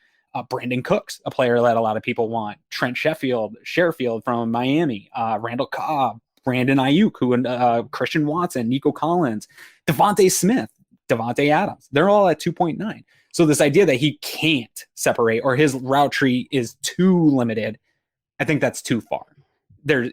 Brandon Cooks, a player that a lot of people want, Trent Sherfield from Miami, Randall Cobb, Brandon Ayuk, Christian Watson, Nico Collins, Devontae Smith, Devontae Adams. They're all at 2.9. So this idea that he can't separate or his route tree is too limited, I think that's too far.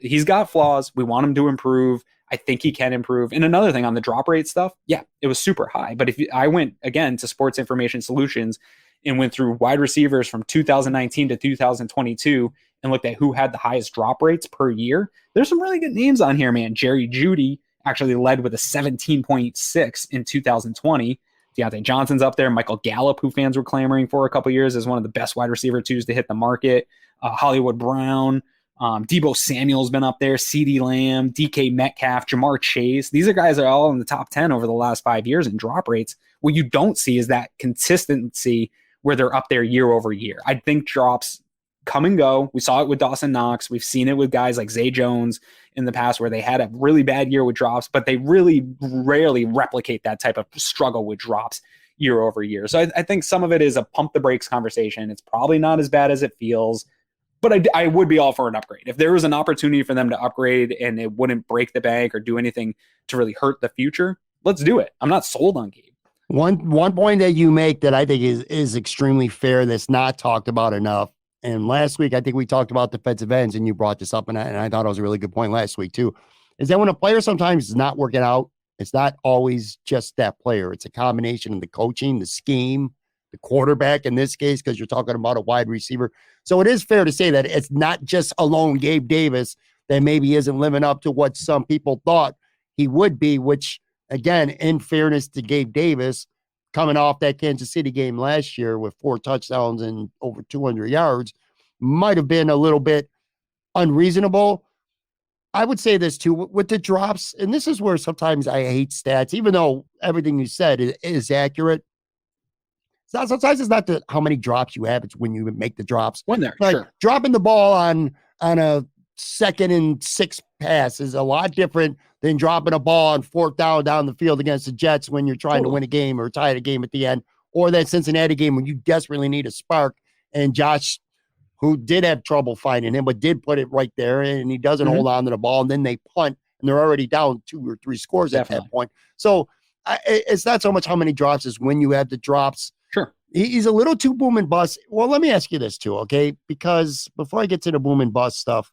He's got flaws. We want him to improve. I think he can improve. And another thing on the drop rate stuff, yeah, it was super high. But I went again to Sports Information Solutions and went through wide receivers from 2019 to 2022 and looked at who had the highest drop rates per year. There's some really good names on here, man. Jerry Jeudy actually led with a 17.6 in 2020. Deontay Johnson's up there. Michael Gallup, who fans were clamoring for a couple of years, is one of the best wide receiver twos to hit the market. Hollywood Brown, Deebo Samuel's been up there. CeeDee Lamb, DK Metcalf, Jamar Chase. These are guys that are all in the top 10 over the last 5 years in drop rates. What you don't see is that consistency where they're up there year over year. I think drops come and go. We saw it with Dawson Knox. We've seen it with guys like Zay Jones in the past where they had a really bad year with drops, but they really rarely replicate that type of struggle with drops year over year. So I think some of it is a pump the brakes conversation. It's probably not as bad as it feels, but I would be all for an upgrade. If there was an opportunity for them to upgrade and it wouldn't break the bank or do anything to really hurt the future, let's do it. I'm not sold on Gabe. One point that you make that I think is extremely fair that's not talked about enough. And last week, I think we talked about defensive ends, and you brought this up, and I thought it was a really good point last week too, is that when a player sometimes is not working out, it's not always just that player. It's a combination of the coaching, the scheme, the quarterback in this case, because you're talking about a wide receiver. So it is fair to say that it's not just alone Gabe Davis that maybe isn't living up to what some people thought he would be, which, again, in fairness to Gabe Davis, coming off that Kansas City game last year with 4 touchdowns and over 200 yards, might have been a little bit unreasonable. I would say this too, with the drops, and this is where sometimes I hate stats, even though everything you said is accurate. Sometimes it's not how many drops you have, it's when you make the drops. When they're like sure. Dropping the ball on a 2nd and 6 pass is a lot different than dropping a ball on 4th down the field against the Jets when you're trying to win a game or tie a game at the end, or that Cincinnati game when you desperately need a spark. And Josh, who did have trouble finding him, but did put it right there, and he doesn't hold on to the ball, and then they punt, and they're already down 2 or 3 scores at that point. So it's not so much how many drops as when you have the drops. Sure. He's a little too boom and bust. Well, let me ask you this too, okay? Because before I get to the boom and bust stuff,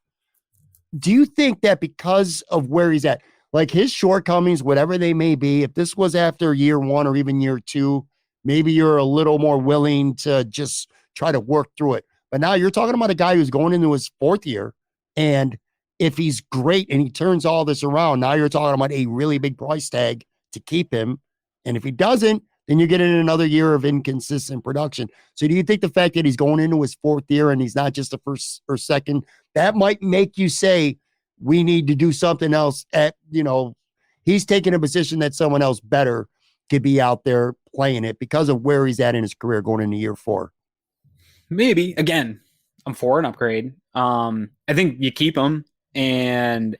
do you think that because of where he's at, like his shortcomings, whatever they may be, if this was after year 1 or even year 2, maybe you're a little more willing to just try to work through it. But now you're talking about a guy who's going into his 4th year, and if he's great and he turns all this around, now you're talking about a really big price tag to keep him. And if he doesn't, then you're getting another year of inconsistent production. So do you think the fact that he's going into his 4th year and he's not just the 1st or 2nd, that might make you say, we need to do something else he's taking a position that someone else better could be out there playing it because of where he's at in his career going into year 4? Maybe. Again, I'm for an upgrade. I think you keep him. And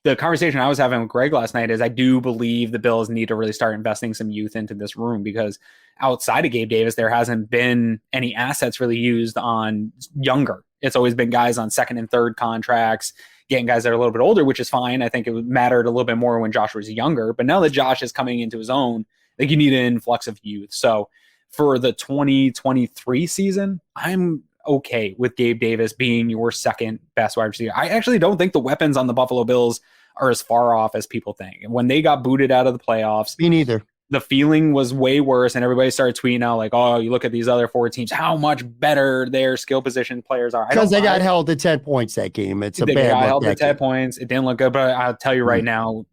the conversation I was having with Greg last night is I do believe the Bills need to really start investing some youth into this room, because outside of Gabe Davis, there hasn't been any assets really used on younger. It's always been guys on 2nd and 3rd contracts, getting guys that are a little bit older, which is fine. I think it mattered a little bit more when Josh was younger, but now that Josh is coming into his own, I think you need an influx of youth. So for the 2023 season, I'm okay with Gabe Davis being your 2nd best wide receiver. I actually don't think the weapons on the Buffalo Bills are as far off as people think. And when they got booted out of the playoffs, me neither. The feeling was way worse, and everybody started tweeting out like, oh, you look at these other 4 teams, how much better their skill position players are. Because they got held to 10 points that game. It's a bad look. They got held to 10 points. It didn't look good, but I'll tell you right now,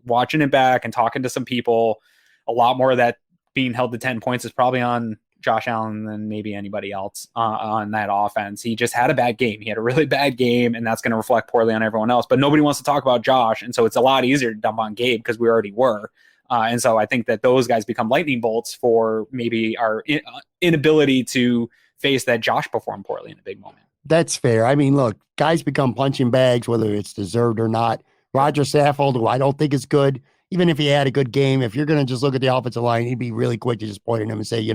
watching it back and talking to some people, a lot more of that being held to 10 points is probably on Josh Allen than maybe anybody else on that offense. He just had a bad game. He had a really bad game, and that's going to reflect poorly on everyone else. But nobody wants to talk about Josh, and so it's a lot easier to dump on Gabe because we already were. And so I think that those guys become lightning bolts for maybe our inability to face that Josh performed poorly in a big moment. That's fair. I mean, look, guys become punching bags, whether it's deserved or not. Roger Saffold, who I don't think is good, even if he had a good game, if you're going to just look at the offensive line, he'd be really quick to just point at him and say,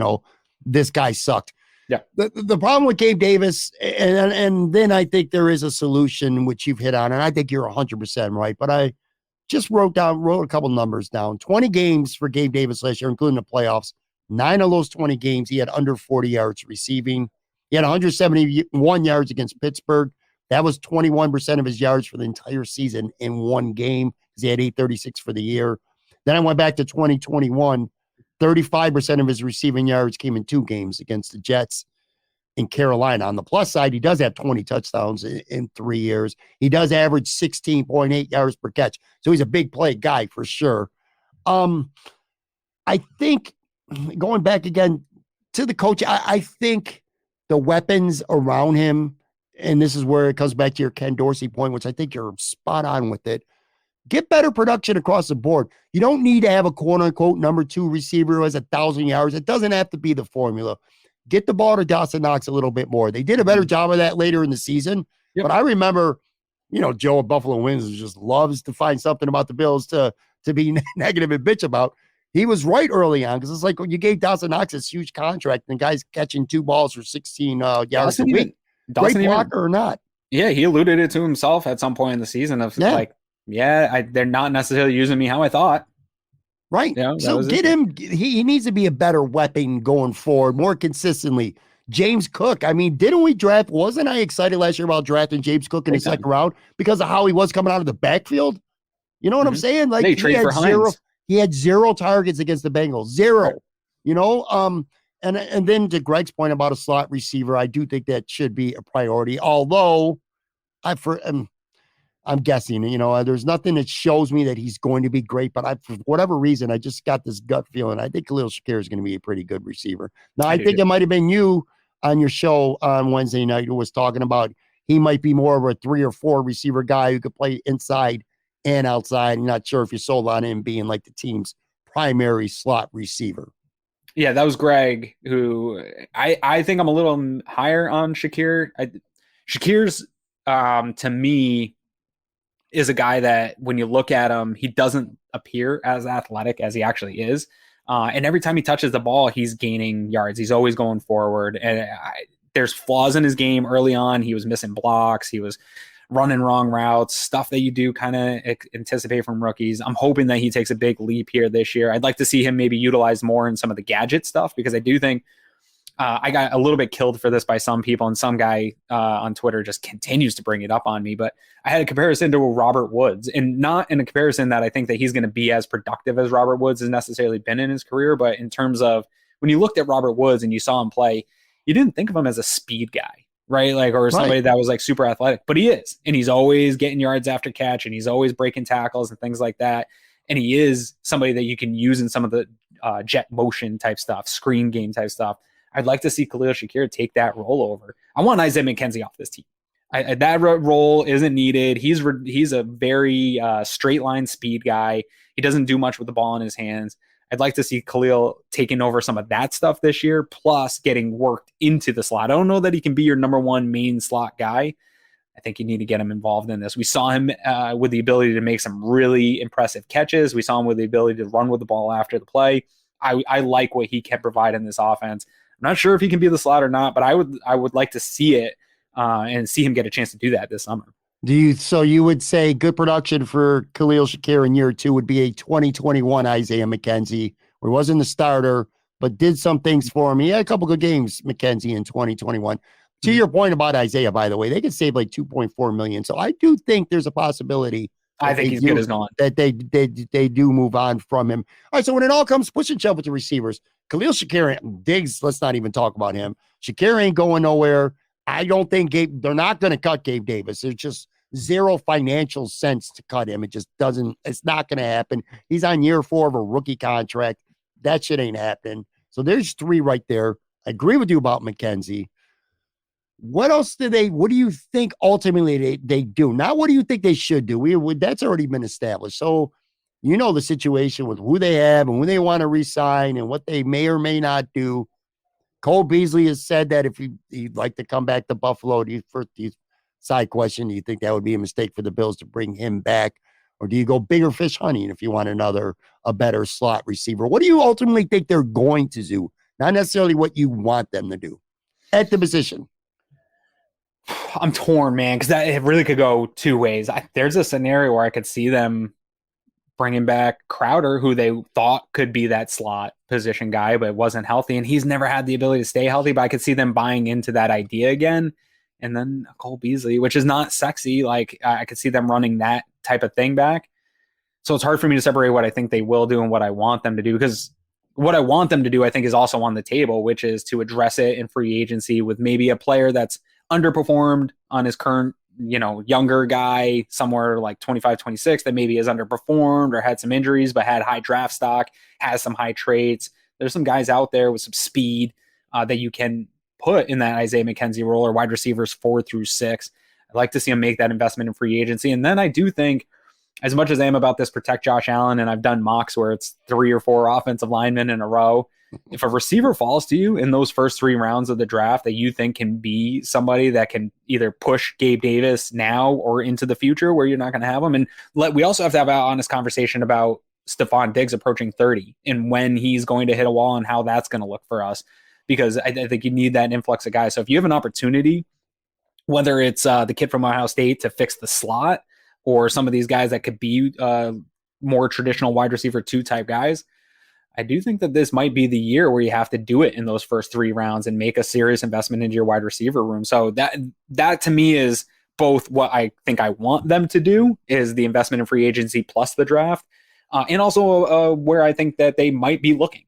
this guy sucked. Yeah. The problem with Gabe Davis, and then I think there is a solution, which you've hit on, and I think you're 100% right, but I just wrote a couple numbers down. 20 games for Gabe Davis last year, including the playoffs. 9 of those 20 games, he had under 40 yards receiving. He had 171 yards against Pittsburgh. That was 21% of his yards for the entire season in one game because he had 836 for the year. Then I went back to 2021. 35% of his receiving yards came in 2 games against the Jets in Carolina. On the plus side, he does have 20 touchdowns in 3 years. He does average 16.8 yards per catch. So he's a big play guy for sure. I think going back again to the coach, I think the weapons around him, and this is where it comes back to your Ken Dorsey point, which I think you're spot on with it. Get better production across the board. You don't need to have a quote-unquote number 2 receiver who has 1,000 yards. It doesn't have to be the formula. Get the ball to Dawson Knox a little bit more. They did a better job of that later in the season. Yep. But I remember, Joe at Buffalo Wings just loves to find something about the Bills to be negative and bitch about. He was right early on because it's like when you gave Dawson Knox this huge contract and the guy's catching 2 balls for 16 yards a week. Great blocker or not. Yeah, he alluded it to himself at some point in the season of they're not necessarily using me how I thought. Right. So get him. He needs to be a better weapon going forward more consistently. James Cook. I mean, wasn't I excited last year about drafting James Cook in the second round because of how he was coming out of the backfield? You know what I'm saying? Like he had 0 targets against the Bengals. 0. Right. And then to Greg's point about a slot receiver, I do think that should be a priority. Although I'm guessing, there's nothing that shows me that he's going to be great, but for whatever reason, I just got this gut feeling. I think Khalil Shakir is going to be a pretty good receiver. Now, I think it might have been you on your show on Wednesday night who was talking about he might be more of a 3 or 4 receiver guy who could play inside and outside. I'm not sure if you sold on him being like the team's primary slot receiver. Yeah, that was Greg, who I think I'm a little higher on Shakir. Shakir's, to me, is a guy that when you look at him, he doesn't appear as athletic as he actually is. And every time he touches the ball, he's gaining yards. He's always going forward. And there's flaws in his game early on. He was missing blocks. He was running wrong routes, stuff that you do kind of anticipate from rookies. I'm hoping that he takes a big leap here this year. I'd like to see him maybe utilize more in some of the gadget stuff because I do think I got a little bit killed for this by some people, and some guy on Twitter just continues to bring it up on me. But I had a comparison to Robert Woods, and not in a comparison that I think that he's going to be as productive as Robert Woods has necessarily been in his career, but in terms of when you looked at Robert Woods and you saw him play, you didn't think of him as a speed guy, right? Or somebody that was like super athletic, but he is, and he's always getting yards after catch, and he's always breaking tackles and things like that. And he is somebody that you can use in some of the jet motion type stuff, screen game type stuff. I'd like to see Khalil Shakir take that role over. I want Isaiah McKenzie off this team. That role isn't needed. He's a very straight line speed guy. He doesn't do much with the ball in his hands. I'd like to see Khalil taking over some of that stuff this year, plus getting worked into the slot. I don't know that he can be your number 1 main slot guy. I think you need to get him involved in this. We saw him with the ability to make some really impressive catches. We saw him with the ability to run with the ball after the play. I like what he can provide in this offense. I'm not sure if he can be the slot or not, but I would like to see it and see him get a chance to do that this summer. So you would say good production for Khalil Shakir in year 2 would be a 2021 Isaiah McKenzie, where he wasn't the starter, but did some things for him. He had a couple good games, McKenzie, in 2021. To your point about Isaiah, by the way, they could save like $2.4 million. So I do think there's a possibility. I think he's good as gone. That they do move on from him. All right, so when it all comes push and shove with the receivers, Khalil Shakir, Diggs, let's not even talk about him. Shakir ain't going nowhere. I don't think they're not going to cut Gabe Davis. There's just zero financial sense to cut him. It's not going to happen. He's on year 4 of a rookie contract. That shit ain't happening. So there's 3 right there. I agree with you about McKenzie. What else what do you think ultimately they do? Not what do you think they should do? That's already been established. So You know the situation with who they have and who they want to re-sign and what they may or may not do. Cole Beasley has said that if he'd like to come back to Buffalo, side question, do you think that would be a mistake for the Bills to bring him back? Or do you go bigger fish hunting if you want a better slot receiver? What do you ultimately think they're going to do? Not necessarily what you want them to do at the position. I'm torn, man, because it really could go two ways. There's a scenario where I could see them bringing back Crowder, who they thought could be that slot position guy, but wasn't healthy, and he's never had the ability to stay healthy. But I could see them buying into that idea again. And then Cole Beasley, which is not sexy. Like, I could see them running that type of thing back. So it's hard for me to separate what I think they will do and what I want them to do, because what I want them to do, I think, is also on the table, which is to address it in free agency with maybe a player that's underperformed on his current, younger guy, somewhere like 25, 26, that maybe has underperformed or had some injuries, but had high draft stock, has some high traits. There's some guys out there with some speed that you can put in that Isaiah McKenzie role, or wide receivers 4 through 6. I'd like to see him make that investment in free agency. And then I do think, as much as I am about this protect Josh Allen, and I've done mocks where it's 3 or 4 offensive linemen in a row, if a receiver falls to you in those first 3 rounds of the draft that you think can be somebody that can either push Gabe Davis now or into the future where you're not going to have him. And we also have to have an honest conversation about Stephon Diggs approaching 30 and when he's going to hit a wall and how that's going to look for us, because I think you need that influx of guys. So if you have an opportunity, whether it's the kid from Ohio State to fix the slot, or some of these guys that could be more traditional wide receiver 2 type guys, I do think that this might be the year where you have to do it in those first 3 rounds and make a serious investment into your wide receiver room. So that to me is both what I think I want them to do, is the investment in free agency plus the draft, and also where I think that they might be looking.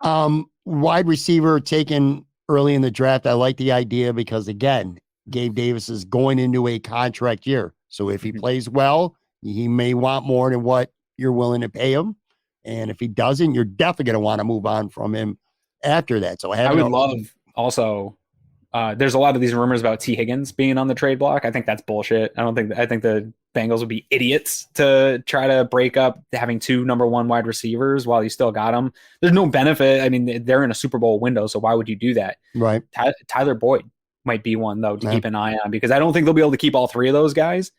Wide receiver taken early in the draft. I like the idea because, again, Gabe Davis is going into a contract year. So if he plays well, he may want more than what you're willing to pay him. And if he doesn't, you're definitely going to want to move on from him after that. So I would love also, there's a lot of these rumors about T. Higgins being on the trade block. I think that's bullshit. I think the Bengals would be idiots to try to break up having 2 number 1 wide receivers while you still got them. There's no benefit. I mean, they're in a Super Bowl window, so why would you do that? Right. Tyler Boyd might be one, though, to keep an eye on, because I don't think they'll be able to keep all 3 of those guys.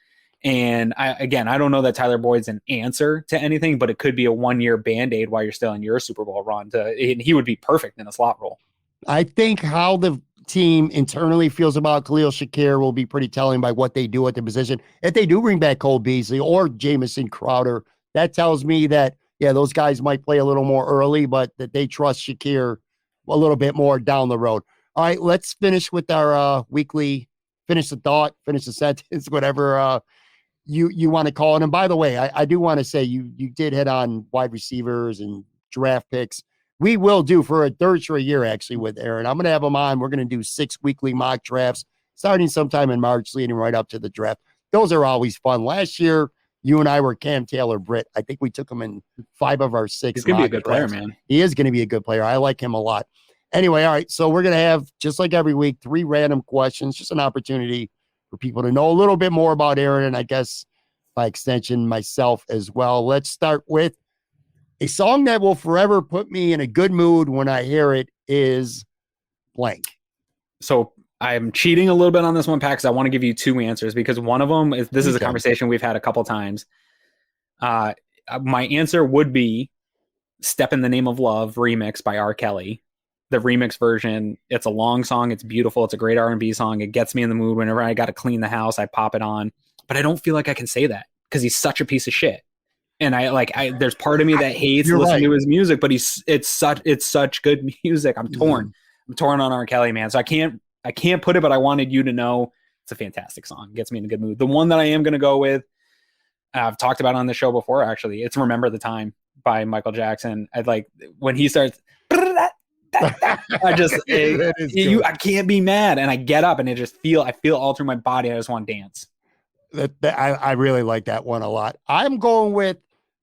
And I don't know that Tyler Boyd's an answer to anything, but it could be a 1-year Band-Aid while you're still in your Super Bowl run. And he would be perfect in a slot role. I think how the team internally feels about Khalil Shakir will be pretty telling by what they do at the position. If they do bring back Cole Beasley or Jamison Crowder, that tells me that, those guys might play a little more early, but that they trust Shakir a little bit more down the road. All right, let's finish with our weekly, finish the thought, finish the sentence, whatever you want to call it. And by the way, I do want to say you did hit on wide receivers and draft picks. We will do for a third straight year, actually, with Aaron. I'm going to have him on. We're going to do 6 weekly mock drafts starting sometime in March, leading right up to the draft. Those are always fun. Last year, you and I were Cam Taylor Britt. I think we took him in 5 of our 6. He's going to be a good player, man. He is going to be a good player. I like him a lot. Anyway, all right. So we're going to have, just like every week, 3 random questions, just an opportunity for people to know a little bit more about Aaron, and I guess by extension, myself as well. Let's start with a song that will forever put me in a good mood when I hear it is blank. So I'm cheating a little bit on this one, Pat, because I want to give you 2 answers, because one of them is, this is a conversation we've had a couple times. My answer would be Step in the Name of Love remix by R. Kelly. The remix version, it's a long song. It's beautiful. It's a great R&B song. It gets me in the mood. Whenever I got to clean the house, I pop it on. But I don't feel like I can say that because he's such a piece of shit. And there's part of me that hates listening to his music, but it's such good music. I'm torn. I'm torn on R. Kelly, man. So I can't put it, but I wanted you to know it's a fantastic song. It gets me in a good mood. The one that I am going to go with, I've talked about on the show before, actually. It's Remember the Time by Michael Jackson. When he starts, I can't be mad. And I get up and I feel all through my body. I just want to dance. I really like that one a lot. I'm going with,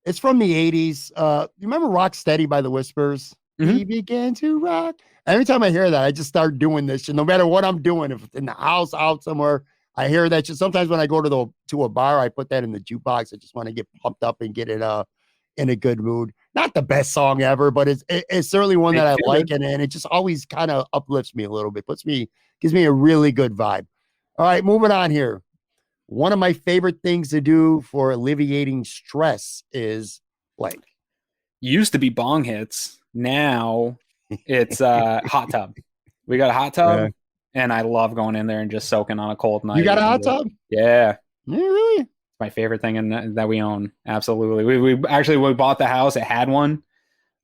it's from the 80s. You remember Rock Steady by the Whispers? Mm-hmm. We began to rock. Every time I hear that, I just start doing this. And no matter what I'm doing, if it's in the house, out somewhere, I hear that sometimes when I go to a bar, I put that in the jukebox. I just want to get pumped up and get in a good mood. Not the best song ever, but it's certainly one that I like, and it just always kind of uplifts me a little bit, gives me a really good vibe. All right, moving on here. One of my favorite things to do for alleviating stress is blank. Used to be bong hits. Now it's hot tub. We got a hot tub, and I love going in there and just soaking on a cold night. You got a hot tub? Yeah. Yeah, really? It's my favorite thing that we own. Absolutely. We bought the house. It had one.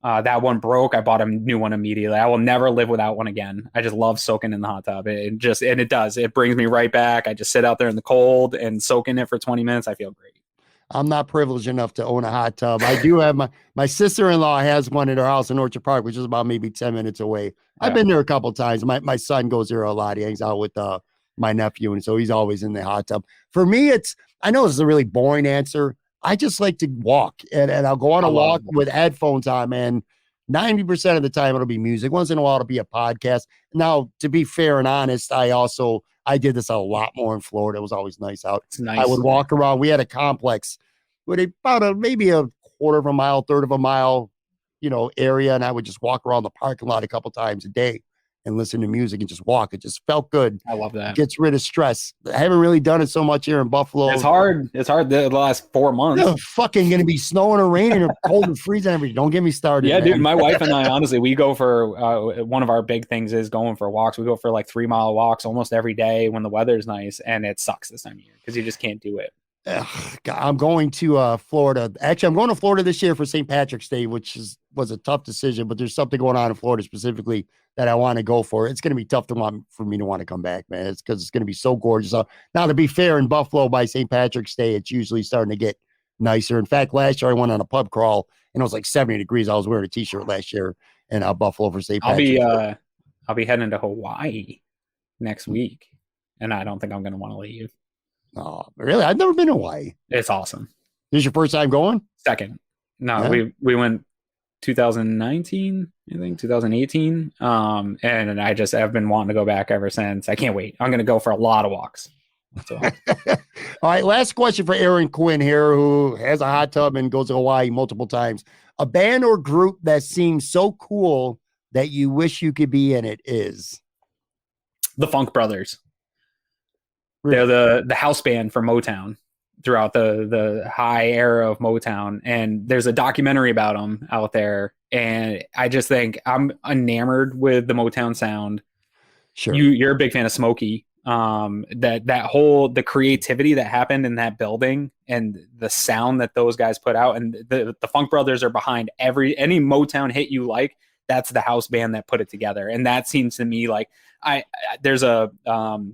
That one broke. I bought a new one immediately. I will never live without one again. I just love soaking in the hot tub. It brings me right back. I just sit out there in the cold and soak in it for 20 minutes. I feel great. I'm not privileged enough to own a hot tub. I do have my sister-in-law has one at her house in Orchard Park, which is about maybe 10 minutes away. I've been there a couple of times. My son goes there a lot. He hangs out with my nephew, and so he's always in the hot tub. For me, I know this is a really boring answer. I just like to walk, and I'll go on a walk with headphones on, man. 90% of the time it'll be music. Once in a while it'll be a podcast. Now, to be fair and honest, I did this a lot more in Florida. It was always nice out. It's nice. I would walk around. We had a complex with about maybe a quarter of a mile, third of a mile, area. And I would just walk around the parking lot a couple times a day and listen to music and just walk. It just felt good. I love that. Gets rid of stress. I haven't really done it so much here in Buffalo. It's hard the last 4 months. It's fucking going to be snowing or raining or cold and freezing everything. Don't get me started. Yeah, man. dude. My wife and I, honestly, we go for one of our big things is going for walks. We go for like 3-mile walks almost every day when the weather's nice, and it sucks this time of year because you just can't do it. I'm going to Florida. Actually, I'm going to Florida this year for St. Patrick's Day, which was a tough decision, but there's something going on in Florida specifically that I want to go for. It's going to be tough for me to want to come back, man. It's because it's going to be so gorgeous. Now, to be fair, in Buffalo by St. Patrick's Day, it's usually starting to get nicer. In fact, last year I went on a pub crawl and it was like 70 degrees. I was wearing a t-shirt last year in Buffalo for St. Patrick's Day. I'll be heading to Hawaii next week, and I don't think I'm going to want to leave. Oh, really? I've never been to Hawaii. It's awesome. This is your first time going? Second. No, yeah. we went 2019, I think 2018. And I've been wanting to go back ever since. I can't wait. I'm going to go for a lot of walks. So. All right. Last question for Aaron Quinn here, who has a hot tub and goes to Hawaii multiple times. A band or group that seems so cool that you wish you could be in it is the Funk Brothers. They're the house band for Motown throughout the high era of Motown. And there's a documentary about them out there. And I just think I'm enamored with the Motown sound. Sure. You're a big fan of Smokey. The creativity that happened in that building and the sound that those guys put out, and the Funk Brothers are behind any Motown hit you like. That's the house band that put it together. And that seems to me like my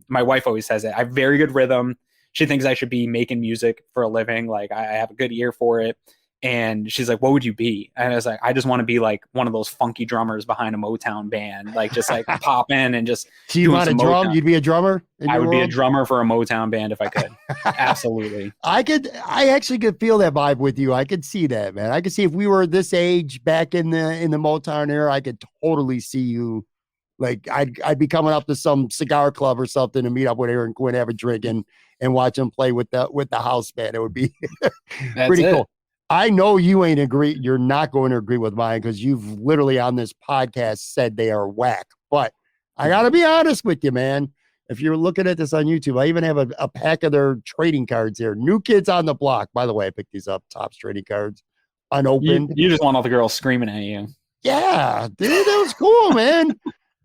wife always says it. I have very good rhythm. She thinks I should be making music for a living. Like I have a good ear for it. And she's like, what would you be? And I was like, I just want to be like one of those funky drummers behind a Motown band. Like just like pop in and just. Do you want a drum? You'd be a drummer? I would be a drummer for a Motown band if I could. Absolutely. I actually could feel that vibe with you. I could see that, man. I could see if we were this age back in the Motown era, I could totally see you. Like I'd be coming up to some cigar club or something to meet up with Aaron Quinn, have a drink and watch him play with the house band. It would be pretty cool. I know you're not going to agree with mine because you've literally on this podcast said they are whack. But I got to be honest with you, man. If you're looking at this on YouTube, I even have a pack of their trading cards here. New Kids on the Block. By the way, I picked these up, Topps trading cards, unopened. You just want all the girls screaming at you. Yeah, dude, that was cool, man.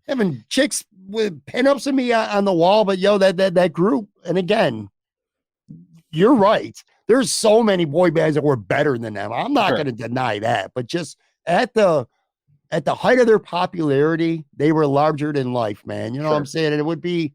Having chicks with pinups of me on the wall, but that group. And again, you're right. There's so many boy bands that were better than them. I'm not going to deny that, but just at the height of their popularity, they were larger than life, man. You know what I'm saying? And it would be,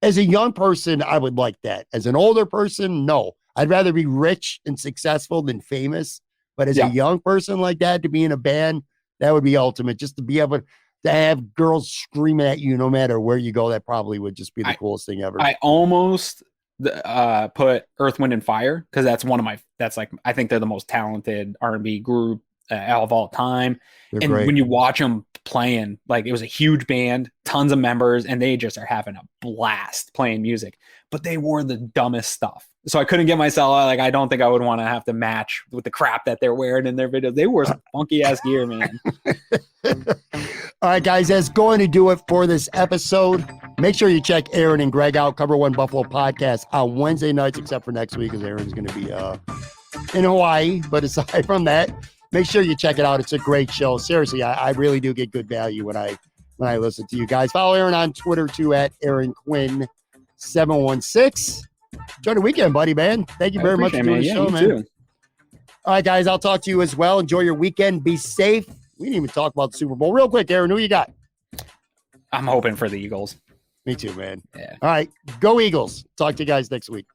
as a young person, I would like that. As an older person, no. I'd rather be rich and successful than famous. But as a young person like that, to be in a band, that would be ultimate. Just to be able to have girls screaming at you no matter where you go, that probably would just be the coolest thing ever. I almost put Earth, Wind and Fire because that's I think they're the most talented R&B group of all time. They're and great. when you watch them playing, like it was a huge band, tons of members, and they just are having a blast playing music. But they wore the dumbest stuff. So I couldn't get myself, like, I don't think I would want to have to match with the crap that they're wearing in their videos. They wore some funky ass gear, man. All right, guys, that's going to do it for this episode. Make sure you check Aaron and Greg out. Cover One Buffalo podcast on Wednesday nights, except for next week, because Aaron's going to be in Hawaii. But aside from that, make sure you check it out. It's a great show. Seriously, I really do get good value when I listen to you guys. Follow Aaron on Twitter too at Aaron Quinn 716. Enjoy the weekend, buddy, man. Thank you very much for doing the show, man. Too. All right, guys, I'll talk to you as well. Enjoy your weekend. Be safe. We didn't even talk about the Super Bowl. Real quick, Aaron, who you got? I'm hoping for the Eagles. Me too, man. Yeah. All right, go Eagles. Talk to you guys next week.